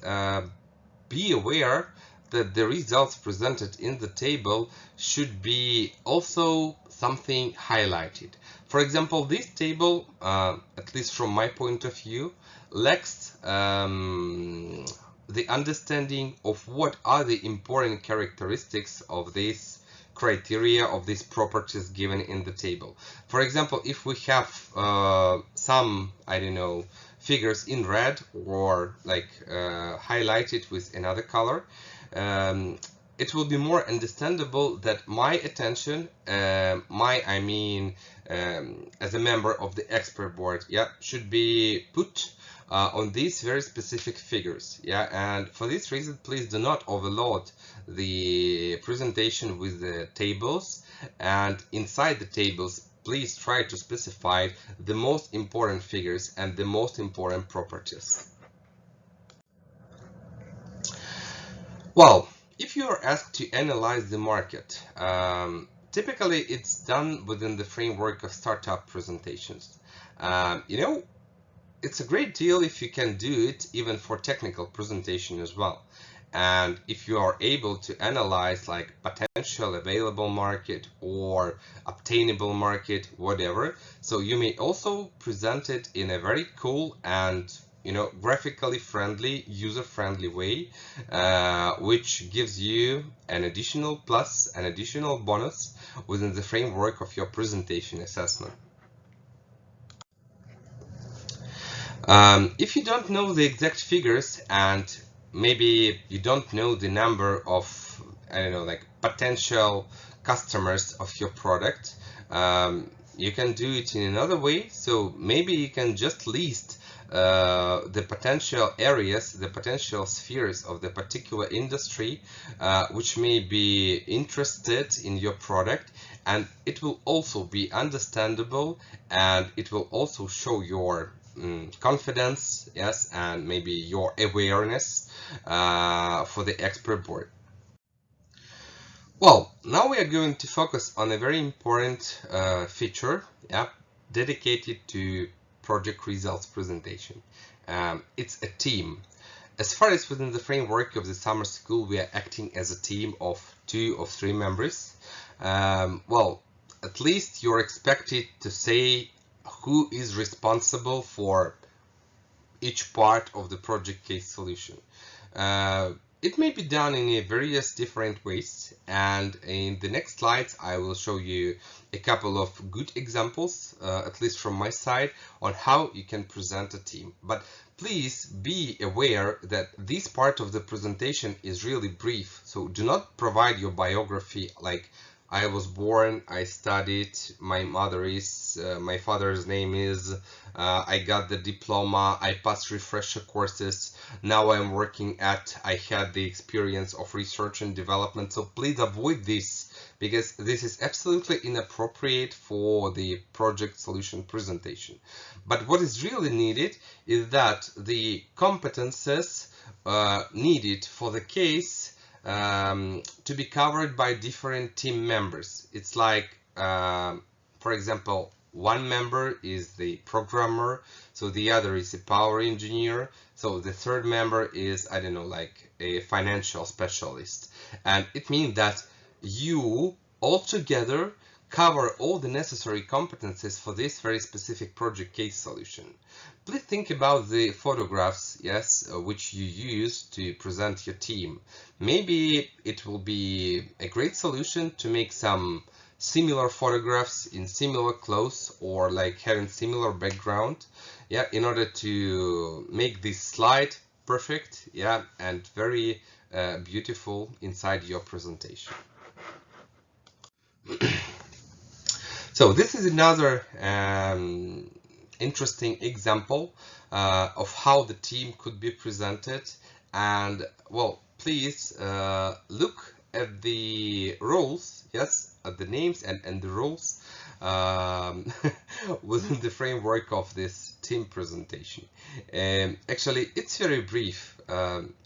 be aware that the results presented in the table should be also something highlighted. For example, this table, at least from my point of view, lacks the understanding of what are the important characteristics of this criteria, of these properties given in the table. For example, if we have some, I don't know, figures in red or like highlighted with another color, it will be more understandable that my attention, as a member of the expert board, yeah, should be put on these very specific figures. Yeah, and for this reason, please do not overload the presentation with the tables, and inside the tables, please try to specify the most important figures and the most important properties. Well, if you are asked to analyze the market, typically it's done within the framework of startup presentations. You know, it's a great deal if you can do it even for technical presentation as well. And if you are able to analyze like potential available market or obtainable market, whatever, so you may also present it in a very cool and graphically friendly, user-friendly way, which gives you an additional plus, an additional bonus within the framework of your presentation assessment. If you don't know the exact figures and maybe you don't know the number of, I don't know, like potential customers of your product, you can do it in another way. So maybe you can just list the potential areas, the potential spheres of the particular industry which may be interested in your product, and it will also be understandable, and it will also show your confidence, yes, and maybe your awareness for the expert board. Well, now we are going to focus on a very important feature, yeah, dedicated to project results presentation. It's a team. As far as within the framework of the summer school, we are acting as a team of 2 or 3 members. Well, at least you're expected to say who is responsible for each part of the project case solution. It may be done in a various different ways, and in the next slides I will show you a couple of good examples, at least from my side, on how you can present a team. But please be aware that this part of the presentation is really brief, so do not provide your biography like I was born, I studied, my mother is, my father's name is, I got the diploma, I passed refresher courses, now I'm working at, I had the experience of research and development. So please avoid this, because this is absolutely inappropriate for the project solution presentation. But what is really needed is that the competences needed for the case to be covered by different team members. It's like, for example, one member is the programmer, so the other is a power engineer, so the third member is, I don't know, like a financial specialist. And it means that you all together cover all the necessary competencies for this very specific project case solution. Please think about the photographs, yes, which you use to present your team. Maybe it will be a great solution to make some similar photographs in similar clothes, or like having similar background, yeah, in order to make this slide perfect, yeah, and very beautiful inside your presentation. So this is another interesting example of how the team could be presented. And well, please look at the roles, yes, at the names and the roles within the framework of this team presentation. Actually, it's very brief.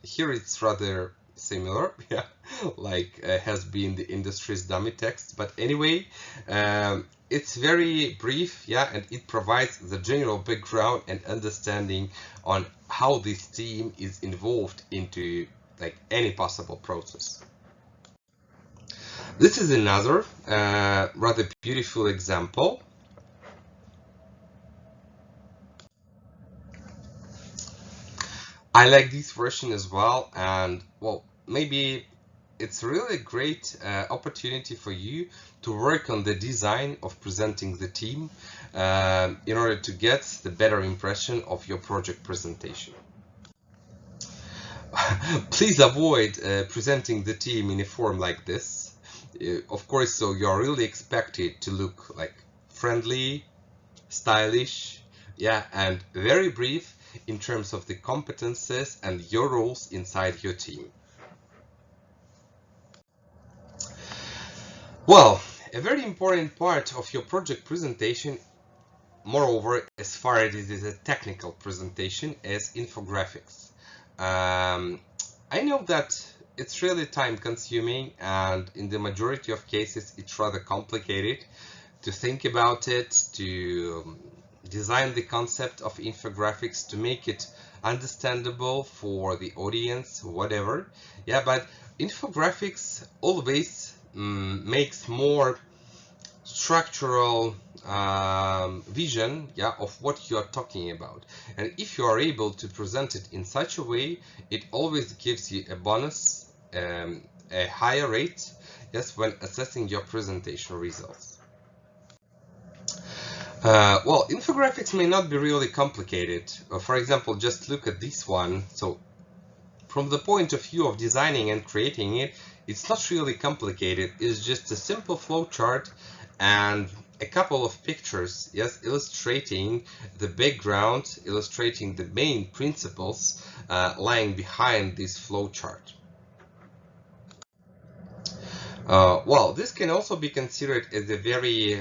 Here it's rather similar, yeah, like has been the industry's dummy text. But anyway, it's very brief, yeah, and it provides the general background and understanding on how this team is involved into like any possible process. This is another rather beautiful example. I like this version as well, and well, maybe it's really a great opportunity for you to work on the design of presenting the team in order to get the better impression of your project presentation. Please avoid presenting the team in a form like this. Of course, so you're really expected to look like friendly, stylish, yeah, and very brief in terms of the competences and your roles inside your team. Well, a very important part of your project presentation, moreover, as far as it is a technical presentation, is infographics. I know that it's really time consuming, and in the majority of cases it's rather complicated to think about it, to design the concept of infographics, to make it understandable for the audience, whatever. Yeah, but infographics always makes more structural vision, yeah, of what you are talking about. And if you are able to present it in such a way, it always gives you a bonus, a higher rate, yes, when assessing your presentation results. Well, infographics may not be really complicated. For example, just look at this one. So from the point of view of designing and creating it, it's not really complicated. It's just a simple flow chart and a couple of pictures, yes, illustrating the background, illustrating the main principles lying behind this flow chart. Well, this can also be considered as a very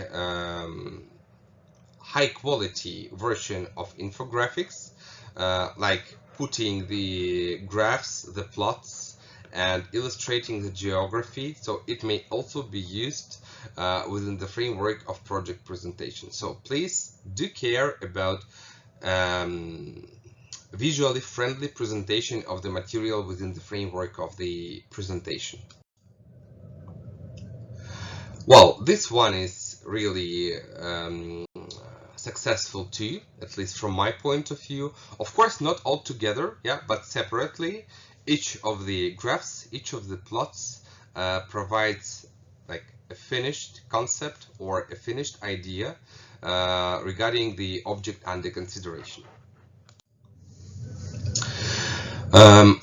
high quality version of infographics, like putting the graphs, the plots, and illustrating the geography. So it may also be used within the framework of project presentation. So please do care about visually friendly presentation of the material within the framework of the presentation. Well, this one is really successful too, at least from my point of view. Of course, not all together, yeah, but separately. Each of the graphs, each of the plots provides like a finished concept or a finished idea regarding the object under consideration.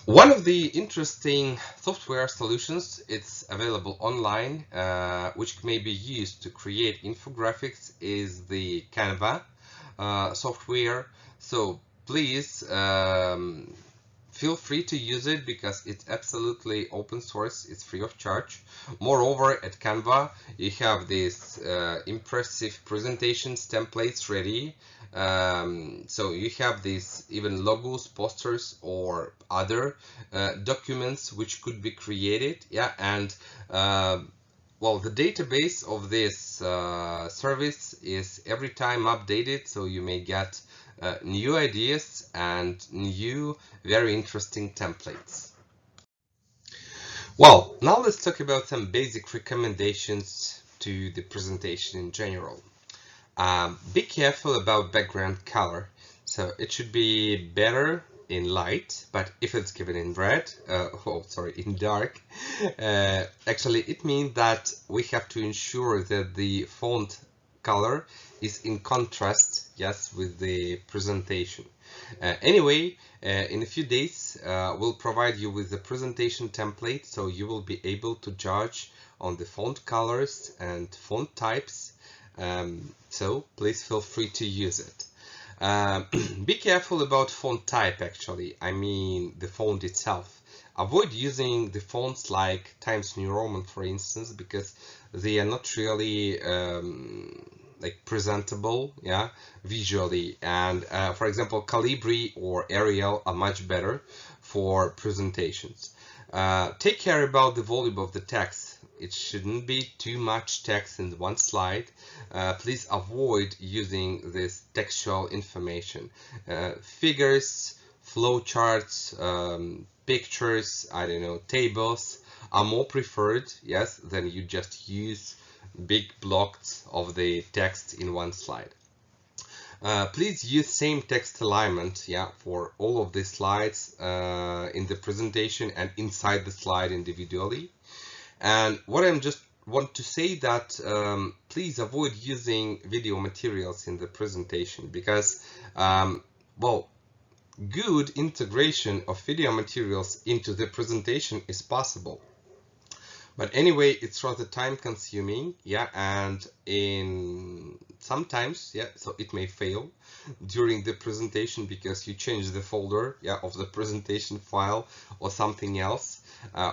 One of the interesting software solutions, it's available online, which may be used to create infographics, is the Canva software. So please feel free to use it because it's absolutely open source, it's free of charge. Moreover, at Canva, you have these impressive presentations templates ready. So you have these even logos, posters, or other documents which could be created. Yeah, and well, the database of this service is every time updated, so you may get new ideas and new, very interesting templates. Well, now let's talk about some basic recommendations to the presentation in general. Be careful about background color. So it should be better in light, but if it's given in red, in dark, actually it means that we have to ensure that the font color is in contrast, yes, with the presentation. Anyway, in a few days, we'll provide you with the presentation template, so you will be able to judge on the font colors and font types. So please feel free to use it. Be careful about font type, actually. I mean, the font itself. Avoid using the fonts like Times New Roman, for instance, because they are not really like presentable, yeah, visually. And for example, Calibri or Arial are much better for presentations. Take care about the volume of the text. It shouldn't be too much text in one slide. Please avoid using this textual information. Figures, flowcharts, pictures, I don't know, tables are more preferred, yes, than you just use big blocks of the text in one slide. Please use same text alignment, yeah, for all of the slides in the presentation and inside the slide individually. And what I'm just want to say that please avoid using video materials in the presentation because, well, good integration of video materials into the presentation is possible. But anyway, it's rather time consuming, yeah, and in sometimes, yeah, so it may fail during the presentation because you change the folder, yeah, of the presentation file or something else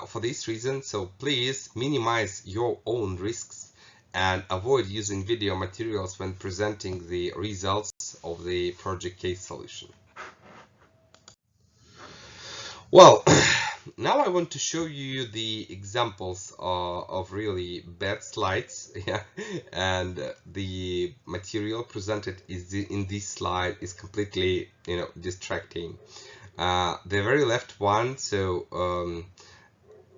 for this reason. So please minimize your own risks and avoid using video materials when presenting the results of the project case solution. Well, now I want to show you the examples of really bad slides, yeah, and the material presented in this slide is completely, distracting. The very left one, so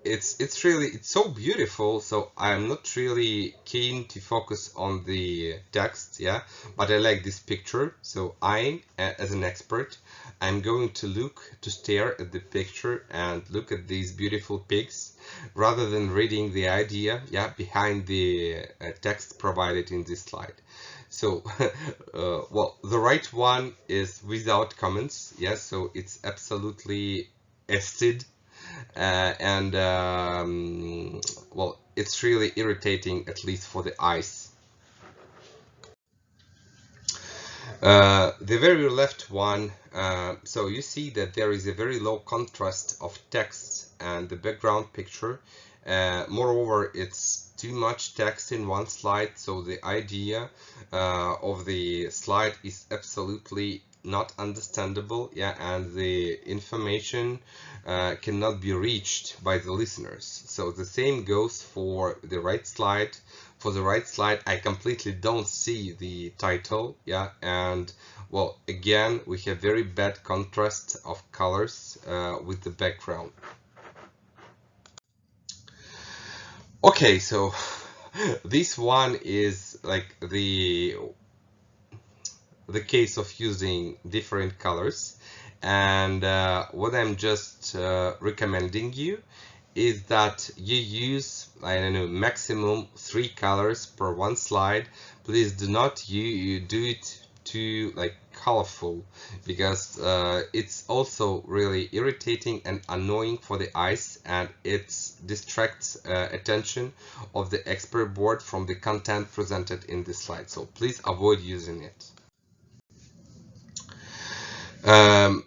it's so beautiful, so I'm not really keen to focus on the text, yeah, but I like this picture. So I, as an expert, I'm going to stare at the picture and look at these beautiful pigs rather than reading the idea, yeah, behind the text provided in this slide. So well, the right one is without comments, yes, so it's absolutely ested, and well, it's really irritating, at least for the eyes. The very left one, so you see that there is a very low contrast of text and the background picture. Moreover, it's too much text in one slide, so the idea of the slide is absolutely not understandable, yeah, and the information cannot be reached by the listeners. So the same goes for the right slide. For the right slide, I completely don't see the title, yeah, and well, again, we have very bad contrast of colors with the background. Okay, so this one is like the case of using different colors, and what I'm just recommending you is that you use, I don't know, maximum 3 colors per one slide. Please do not you do it too like colorful, because it's also really irritating and annoying for the eyes, and it distracts attention of the expert board from the content presented in this slide. So please avoid using it.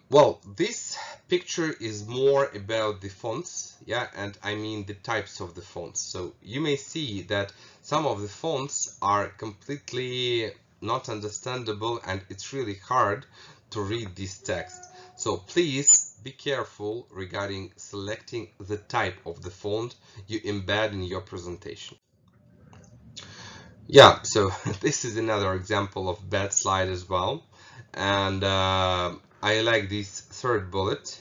Well, this picture is more about the fonts, yeah, and I mean the types of the fonts. So you may see that some of the fonts are completely not understandable, and it's really hard to read this text. So please be careful regarding selecting the type of the font you embed in your presentation. Yeah, so this is another example of bad slide as well, and I like this third bullet.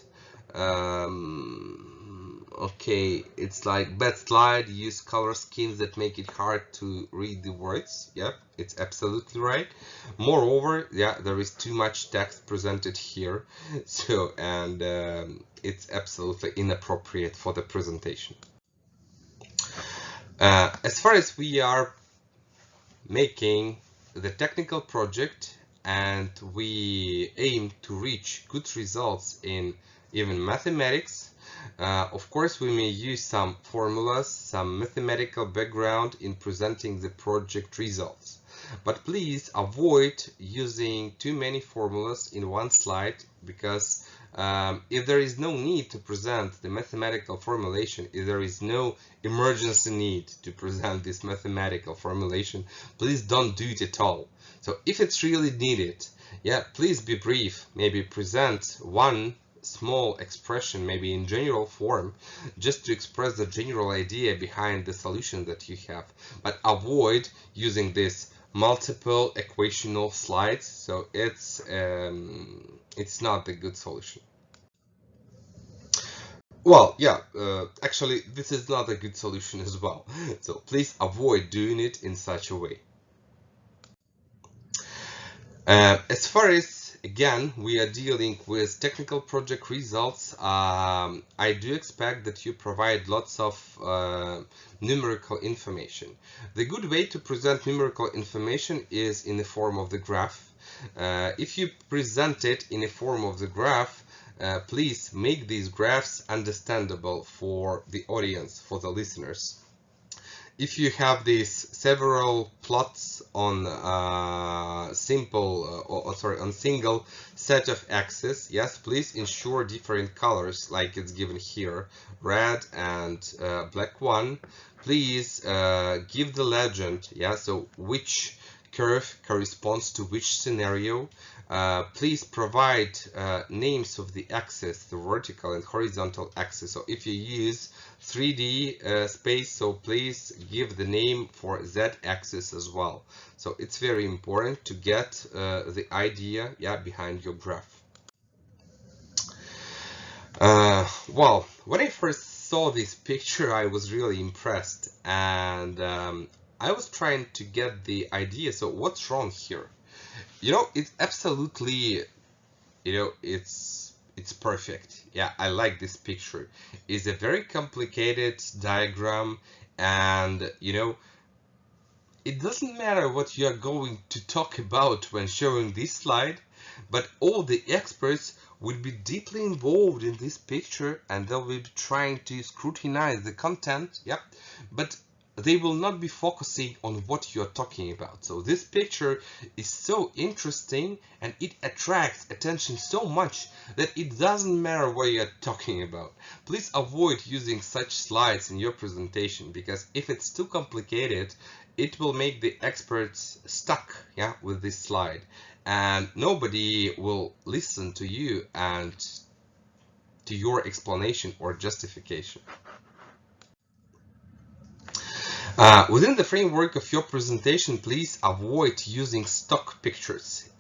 Okay, it's like bad slide, use color schemes that make it hard to read the words. Yep, it's absolutely right. Moreover, yeah, there is too much text presented here, so and it's absolutely inappropriate for the presentation. As far as we are making the technical project and we aim to reach good results in even mathematics, of course we may use some formulas, some mathematical background in presenting the project results. But please avoid using too many formulas in one slide, because if there is no need to present the mathematical formulation, if there is no emergency need to present this mathematical formulation, please don't do it at all. So if it's really needed, yeah, please be brief, maybe present one small expression, maybe in general form, just to express the general idea behind the solution that you have, but avoid using this multiple equational slides. So it's not the good solution. Well, yeah, actually, this is not a good solution as well. So please avoid doing it in such a way. As far as, again, we are dealing with technical project results, I do expect that you provide lots of numerical information. The good way to present numerical information is in the form of the graph. If you present it in the form of the graph, please make these graphs understandable for the audience, for the listeners. If you have these several plots on on single set of axes, yes, please ensure different colors like it's given here, red and black one. Please give the legend, yeah, so which curve corresponds to which scenario. Please provide names of the axis, the vertical and horizontal axis. So if you use 3D space, so please give the name for z-axis as well. So it's very important to get the idea, yeah, behind your graph. Well, when I first saw this picture, I was really impressed, and I was trying to get the idea. So what's wrong here? It's absolutely, it's perfect. Yeah, I like this picture. It's a very complicated diagram, and it doesn't matter what you are going to talk about when showing this slide, but all the experts will be deeply involved in this picture and they'll be trying to scrutinize the content, yep, but they will not be focusing on what you're talking about. So this picture is so interesting and it attracts attention so much that it doesn't matter what you're talking about. Please avoid using such slides in your presentation, because if it's too complicated, it will make the experts stuck, yeah, with this slide, and nobody will listen to you and to your explanation or justification. Within the framework of your presentation, please avoid using stock pictures.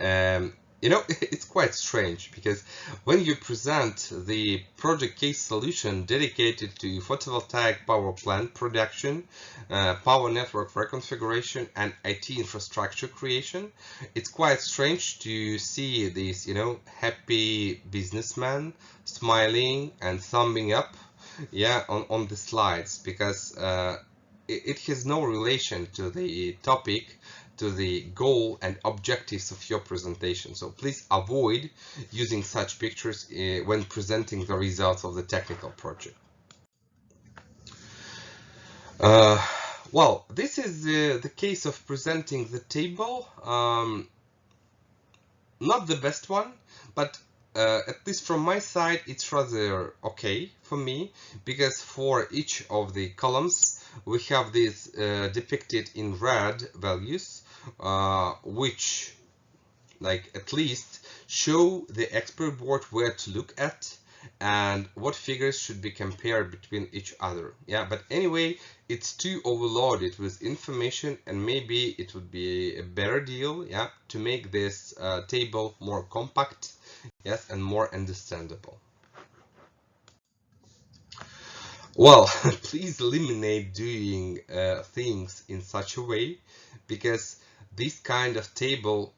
It's quite strange, because when you present the project case solution dedicated to photovoltaic power plant production, power network reconfiguration, and IT infrastructure creation, it's quite strange to see these, happy businessmen smiling and thumbing up, yeah, on the slides, because it has no relation to the topic, to the goal and objectives of your presentation. So please avoid using such pictures when presenting the results of the technical project. Well, this is the case of presenting the table. Not the best one, but at least from my side, it's rather okay for me, because for each of the columns we have these depicted in red values, which at least show the expert board where to look at and what figures should be compared between each other. Yeah, but anyway, it's too overloaded with information, and maybe it would be a better deal, yeah, to make this table more compact, yes, and more understandable. Well, please eliminate doing things in such a way, because this kind of table,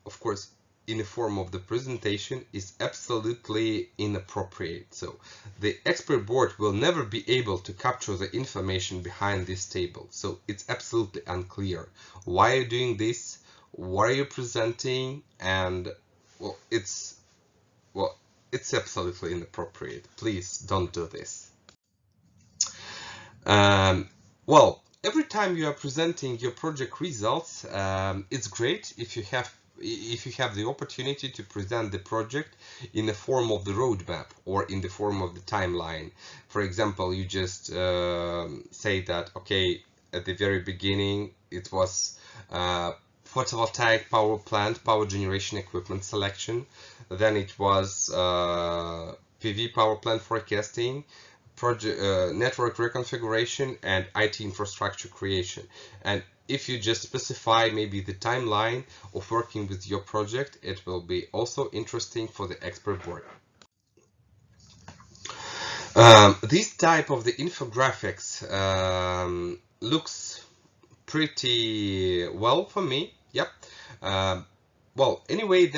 of course, in the form of the presentation, is absolutely inappropriate. So the expert board will never be able to capture the information behind this table. So it's absolutely unclear why you're doing this, what are you presenting, and well, it's absolutely inappropriate. Please don't do this. Well, every time you are presenting your project results, it's great if you have the opportunity to present the project in the form of the roadmap or in the form of the timeline. For example, you just say that, okay, at the very beginning it was photovoltaic power plant, power generation equipment selection. Then it was PV power plant forecasting, project network reconfiguration, and IT infrastructure creation. And if you just specify maybe the timeline of working with your project, it will be also interesting for the expert board. This type of the infographics looks pretty well for me. Yep. Well, anyway,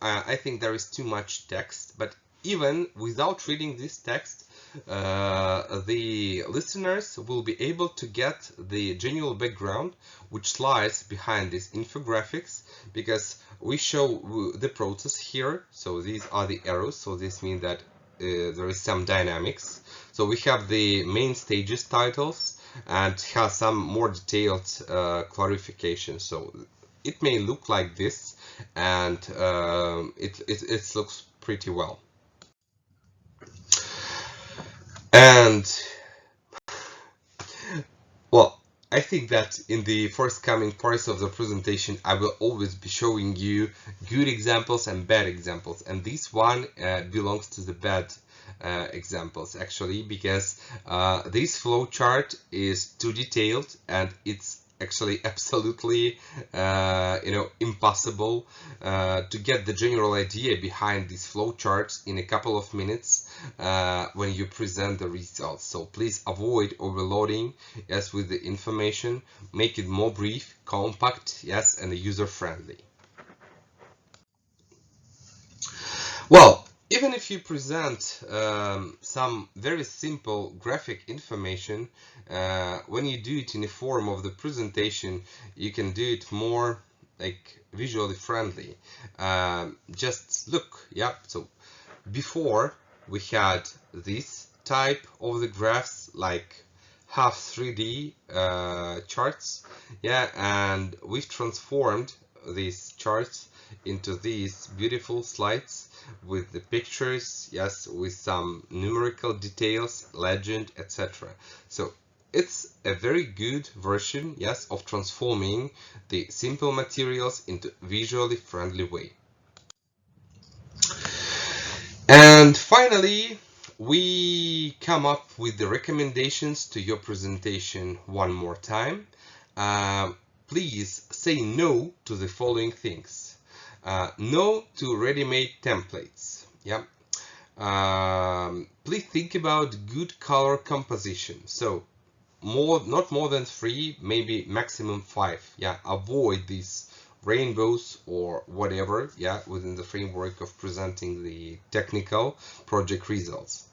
I think there is too much text, but even without reading this text, the listeners will be able to get the general background which lies behind these infographics, because we show the process here. So these are the arrows, so this means that there is some dynamics. So we have the main stages titles and have some more detailed clarification. So it may look like this, and it looks pretty well. And well, I think that in the forthcoming parts of the presentation, I will always be showing you good examples and bad examples. And this one belongs to the bad examples, actually, because this flow chart is too detailed and it's actually absolutely impossible to get the general idea behind these flowcharts in a couple of minutes when you present the results. So please avoid overloading, yes, with the information. Make it more brief, compact, yes, and user-friendly. Well, even if you present some very simple graphic information, when you do it in the form of the presentation, you can do it more like visually friendly. Just look, yeah. So before we had this type of the graphs, like half 3D charts, yeah, and we've transformed these charts into these beautiful slides with the pictures, yes, with some numerical details, legend, etc. So it's a very good version, yes, of transforming the simple materials into visually friendly way. And finally, we come up with the recommendations to your presentation one more time. Please say no to the following things. No to ready-made templates. Yeah. Please think about good color composition. So not more than 3, maybe maximum 5. Yeah, avoid these rainbows or whatever, yeah, within the framework of presenting the technical project results.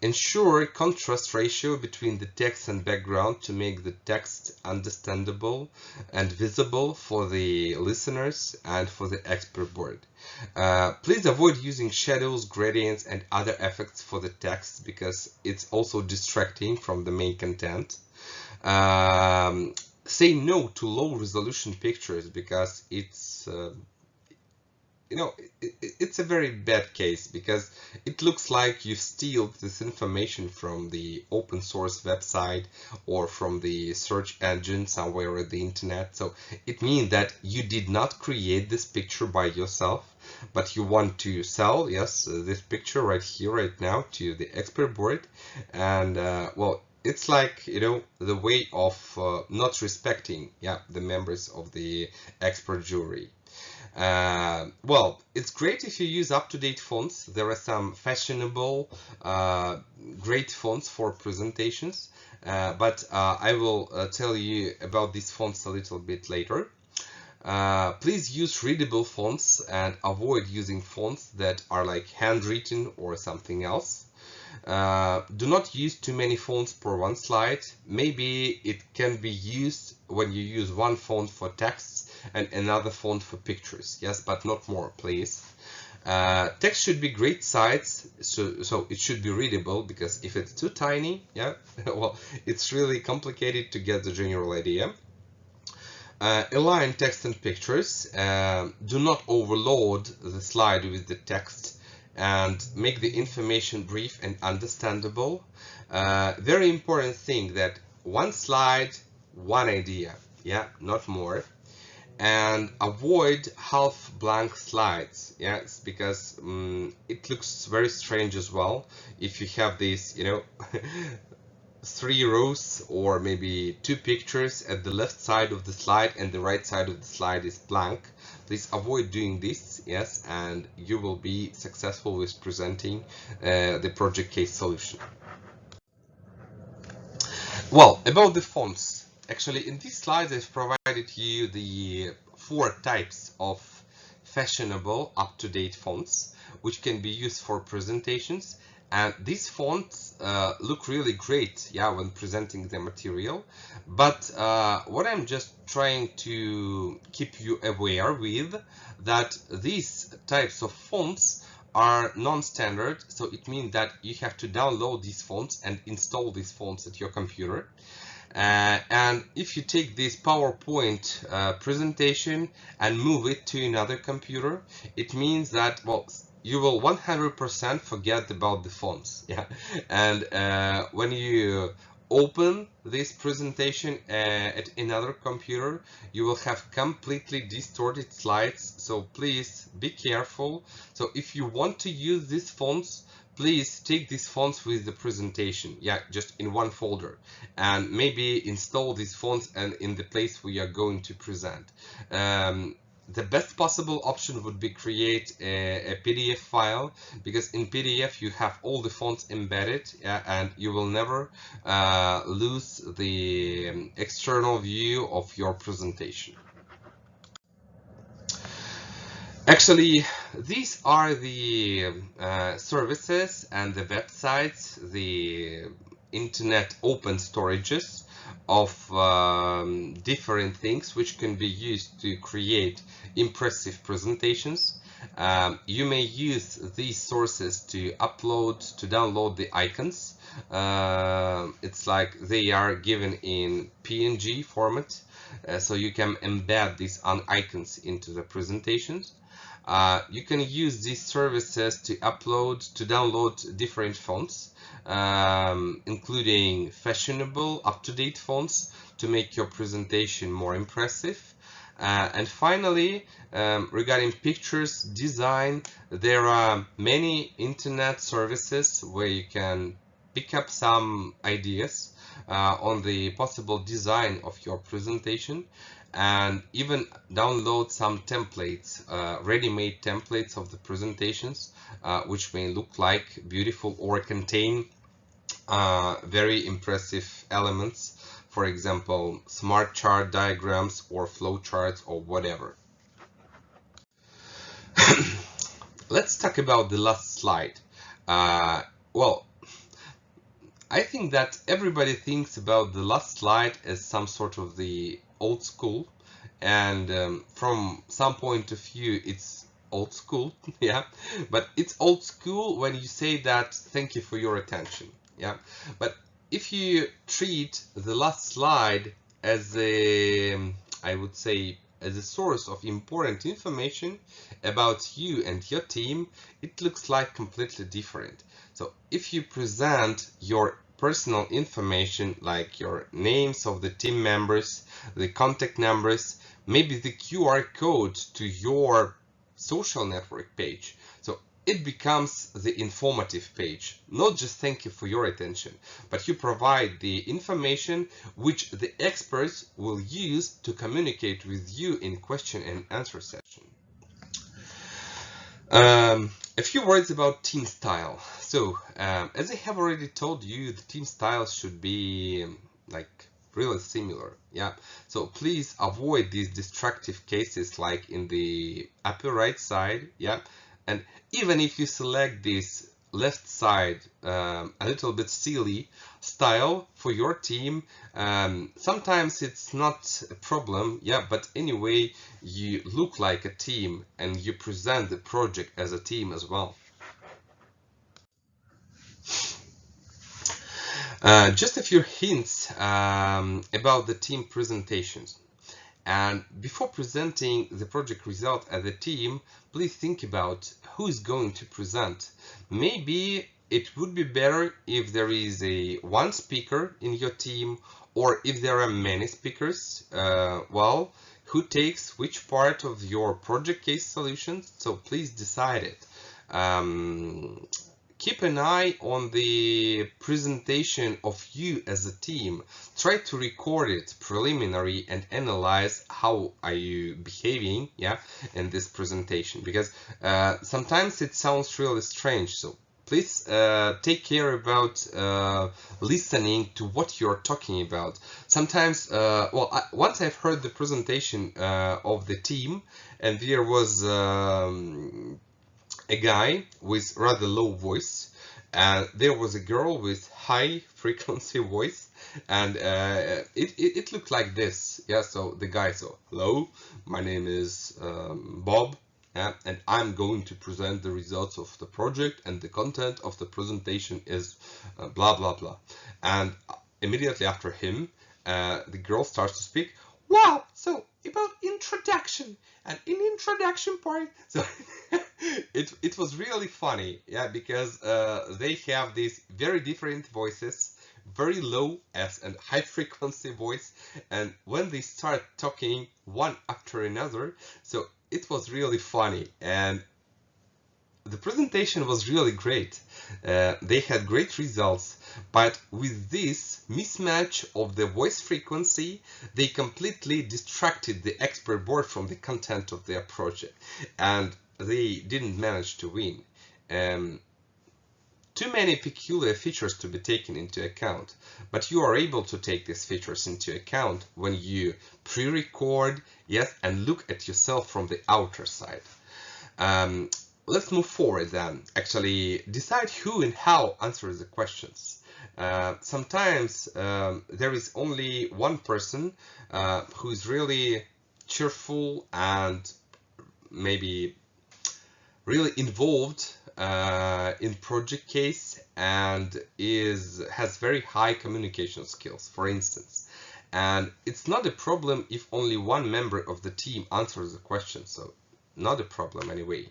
Ensure contrast ratio between the text and background to make the text understandable and visible for the listeners and for the expert board. Please avoid using shadows, gradients, and other effects for the text because it's also distracting from the main content. Say no to low resolution pictures because it's it's a very bad case because it looks like you steal this information from the open source website or from the search engine somewhere on the internet. So it means that you did not create this picture by yourself, but you want to sell, yes, this picture right here, right now to the expert board. And well, it's like, the way of not respecting, yeah, the members of the expert jury. Well, it's great if you use up-to-date fonts. There are some fashionable, great fonts for presentations, but I will tell you about these fonts a little bit later. Please use readable fonts and avoid using fonts that are like handwritten or something else. Do not use too many fonts per one slide. Maybe it can be used when you use one font for text and another font for pictures. Yes, but not more, please. Text should be great size, so it should be readable, because if it's too tiny, yeah, well, it's really complicated to get the general idea. Align text and pictures. Do not overload the slide with the text and make the information brief and understandable. Very important thing that one slide, one idea, yeah, not more. And avoid half blank slides, yes, because it looks very strange as well if you have these, 3 rows or maybe 2 pictures at the left side of the slide and the right side of the slide is blank. Please avoid doing this, yes, and you will be successful with presenting the project case solution. Well, about the fonts. Actually, in these slides, I've provided you the 4 types of fashionable, up-to-date fonts, which can be used for presentations. And these fonts look really great, yeah, when presenting the material. But what I'm just trying to keep you aware with, that these types of fonts are non-standard, so it means that you have to download these fonts and install these fonts at your computer. And if you take this PowerPoint presentation and move it to another computer, it means that, well, you will 100% forget about the fonts. Yeah, and when you open this presentation at another computer, you will have completely distorted slides. So please be careful. So if you want to use these fonts, please take these fonts with the presentation, yeah, just in one folder, and maybe install these fonts and in the place we are going to present. The best possible option would be create a PDF file, because in PDF you have all the fonts embedded, and you will never lose the external view of your presentation. Actually, these are the services and the websites, the internet open storages of different things which can be used to create impressive presentations. You may use these sources to download the icons. It's like they are given in PNG format, so you can embed these icons into the presentations. You can use these services to download different fonts, including fashionable, up-to-date fonts to make your presentation more impressive. And finally, regarding pictures design, there are many internet services where you can pick up some ideas on the possible design of your presentation, and even download some templates, ready-made templates of the presentations, which may look like beautiful or contain very impressive elements, for example, smart chart diagrams or flow charts or whatever. Let's talk about the last slide. Well, I think that everybody thinks about the last slide as some sort of the old school, and from some point of view it's old school, yeah, but it's old school when you say that thank you for your attention, yeah. But if you treat the last slide as a, I would say, as a source of important information about you and your team, it looks like completely different. So if you present your personal information like your names of the team members, the contact numbers, maybe the QR code to your social network page, so it becomes the informative page. Not just thank you for your attention, but you provide the information which the experts will use to communicate with you in question and answer session. A few words about team style. So, as I have already told you, the team styles should be like really similar, yeah. So please avoid these destructive cases like in the upper right side, yeah. And even if you select this left side a little bit silly style for your team, sometimes it's not a problem, yeah, but anyway you look like a team and you present the project as a team as well. Just a few hints about the team presentations. And before presenting the project result as a team, please think about who is going to present. Maybe it would be better if there is one speaker in your team, or if there are many speakers, well, who takes which part of your project case solution, so please decide it. Keep an eye on the presentation of you as a team. Try to record it preliminary and analyze how are you behaving, yeah, in this presentation, because sometimes it sounds really strange. So please take care about listening to what you're talking about. Sometimes, once I've heard the presentation of the team, and there was a guy with rather low voice, and there was a girl with high frequency voice, and it looked like this, yeah. So the guy, so hello, my name is Bob, yeah, and I'm going to present the results of the project, and the content of the presentation is blah blah blah. And immediately after him, the girl starts to speak. Wow, so about introduction, and in introduction part, so it was really funny, yeah, because they have these very different voices, very low S and high frequency voice, and when they start talking one after another, so it was really funny. And the presentation was really great. They had great results, but with this mismatch of the voice frequency, they completely distracted the expert board from the content of their project, and they didn't manage to win. Too many peculiar features to be taken into account, but you are able to take these features into account when you pre-record, yes, and look at yourself from the outer side. Let's move forward then. Actually, decide who and how answers the questions. Sometimes there is only one person who is really cheerful and maybe really involved in project case and has very high communication skills, for instance. And it's not a problem if only one member of the team answers the question, so not a problem anyway.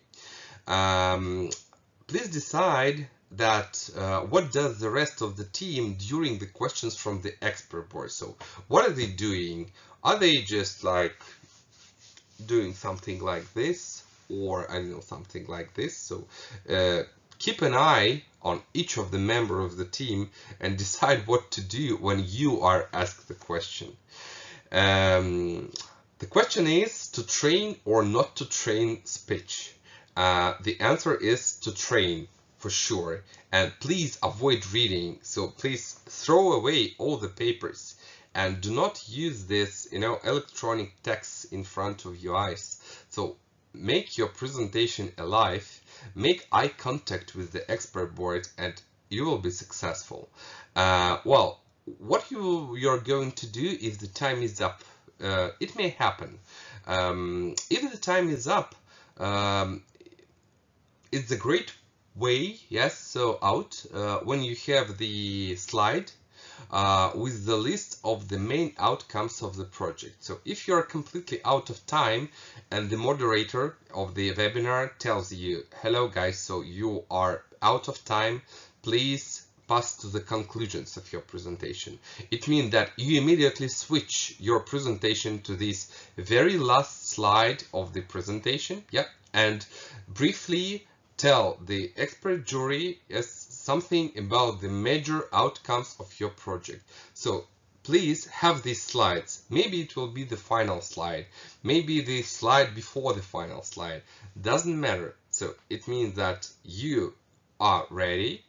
Please decide that what does the rest of the team during the questions from the expert board. So what are they doing? Are they just like doing something like this, or I don't know, something like this? So keep an eye on each of the members of the team and decide what to do when you are asked the question. The question is to train or not to train speech. The answer is to train for sure, and please avoid reading. So please throw away all the papers and do not use this, electronic text in front of your eyes. So make your presentation alive, make eye contact with the expert board, and you will be successful. Well, what you're going to do if the time is up, it may happen. If the time is up, it's a great way, yes, so when you have the slide with the list of the main outcomes of the project. So if you're completely out of time and the moderator of the webinar tells you, hello guys, so you are out of time, please pass to the conclusions of your presentation. It means that you immediately switch your presentation to this very last slide of the presentation, and briefly tell the expert jury something about the major outcomes of your project. So please have these slides. Maybe it will be the final slide, maybe the slide before the final slide, doesn't matter. So it means that you are ready,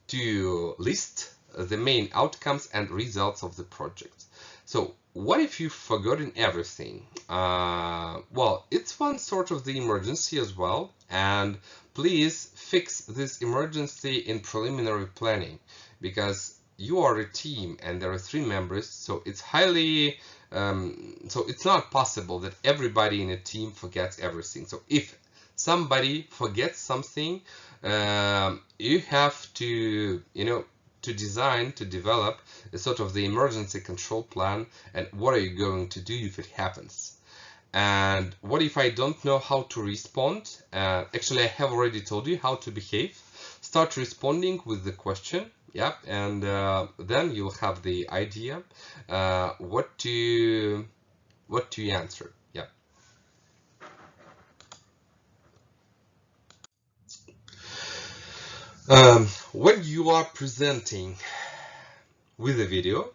to list the main outcomes and results of the project. So what if you've forgotten everything? Well, it's one sort of the emergency as well, and please fix this emergency in preliminary planning, because you are a team and there are 3 members, so it's highly so it's not possible that everybody in a team forgets everything. So if somebody forgets something, you have to to develop a sort of the emergency control plan, and what are you going to do if it happens. And what if I don't know how to respond? Actually, I have already told you how to behave. Start responding with the question, and then you'll have the idea what to answer. When you are presenting with a video,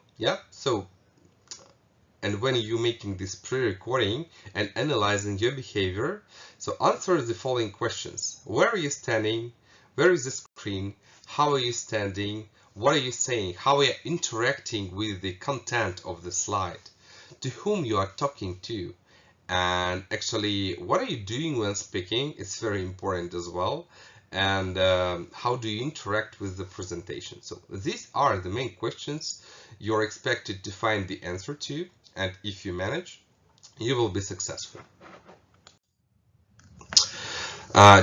and when you're making this pre-recording and analyzing your behavior, so answer the following questions. Where are you standing? Where is the screen? How are you standing? What are you saying? How are you interacting with the content of the slide? To whom you are talking to? And actually, what are you doing when speaking? It's very important as well. And how do you interact with the presentation? So these are the main questions you're expected to find the answer to, and if you manage, you will be successful.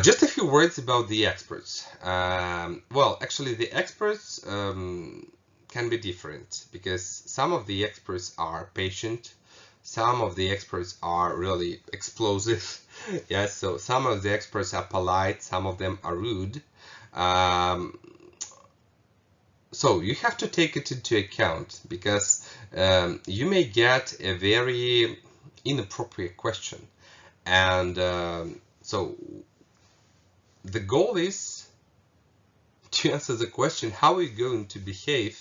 Just a few words about the experts. Well, actually, the experts can be different, because some of the experts are patient, some of the experts are really explosive. Yes, so some of the experts are polite, some of them are rude. So you have to take it into account, because you may get a very inappropriate question, and so the goal is to answer the question, how are you going to behave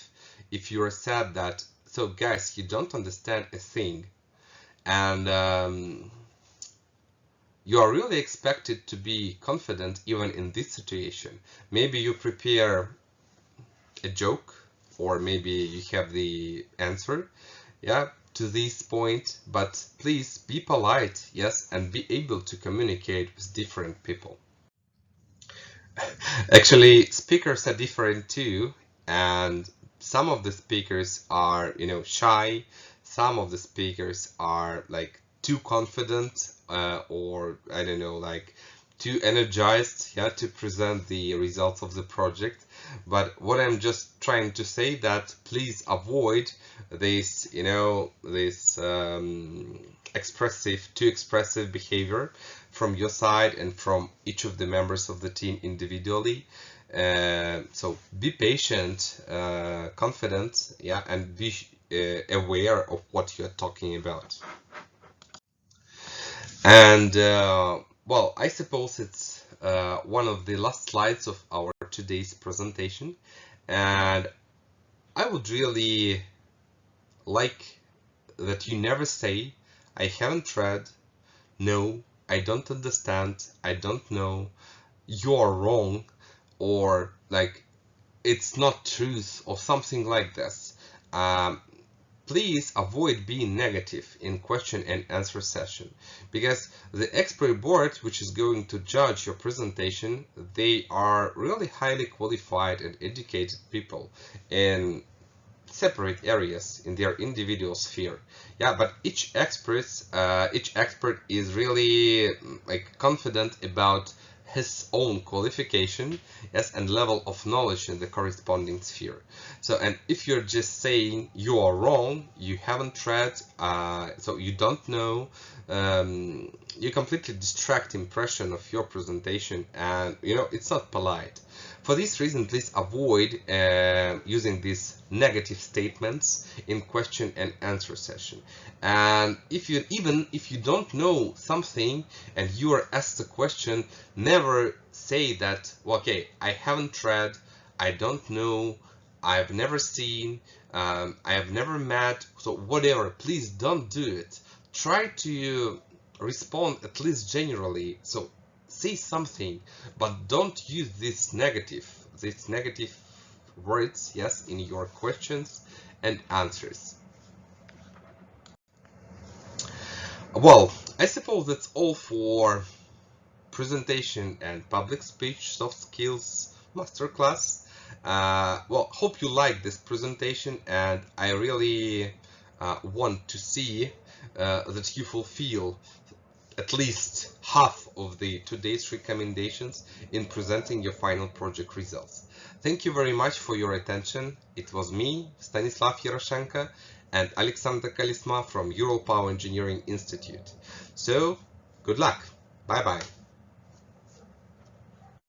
if you are sad that, so guys, you don't understand a thing, and you are really expected to be confident even in this situation. Maybe you prepare a joke, or maybe you have the answer, yeah, to this point, but please be polite, yes, and be able to communicate with different people. Actually, speakers are different too, and some of the speakers are, shy. Some of the speakers are like too confident, or I don't know, like too energized, yeah, to present the results of the project. But what I'm just trying to say that please avoid this, this too expressive behavior from your side and from each of the members of the team individually. So be patient, confident, yeah, and be aware of what you're talking about. And well, I suppose it's one of the last slides of our today's presentation, and I would really like that you never say, I haven't read, no, I don't understand, I don't know, you're wrong, or like it's not truth, or something like this. Please avoid being negative in question and answer session, because the expert board, which is going to judge your presentation, they are really highly qualified and educated people in separate areas in their individual sphere. Yeah, but each expert is really like confident about his own qualification, yes, and level of knowledge in the corresponding sphere. So, and if you're just saying you are wrong, you haven't read, so you don't know, you completely distract impression of your presentation, and it's not polite. For this reason, please avoid using these negative statements in question and answer session. And even if you don't know something and you are asked a question, never say that, well, okay, I haven't read, I don't know, I've never seen, I have never met, so whatever. Please don't do it. Try to respond at least generally. So say something, but don't use these negative words, yes, in your questions and answers. Well, I suppose that's all for presentation and public speech soft skills masterclass. Well, hope you like this presentation, and I really want to see that you fulfill at least half of the today's recommendations in presenting your final project results. Thank you very much for your attention. It was me, Stanislav Yaroshenko, and Alexander Kalisma from Europower Engineering Institute. So, good luck. Bye-bye.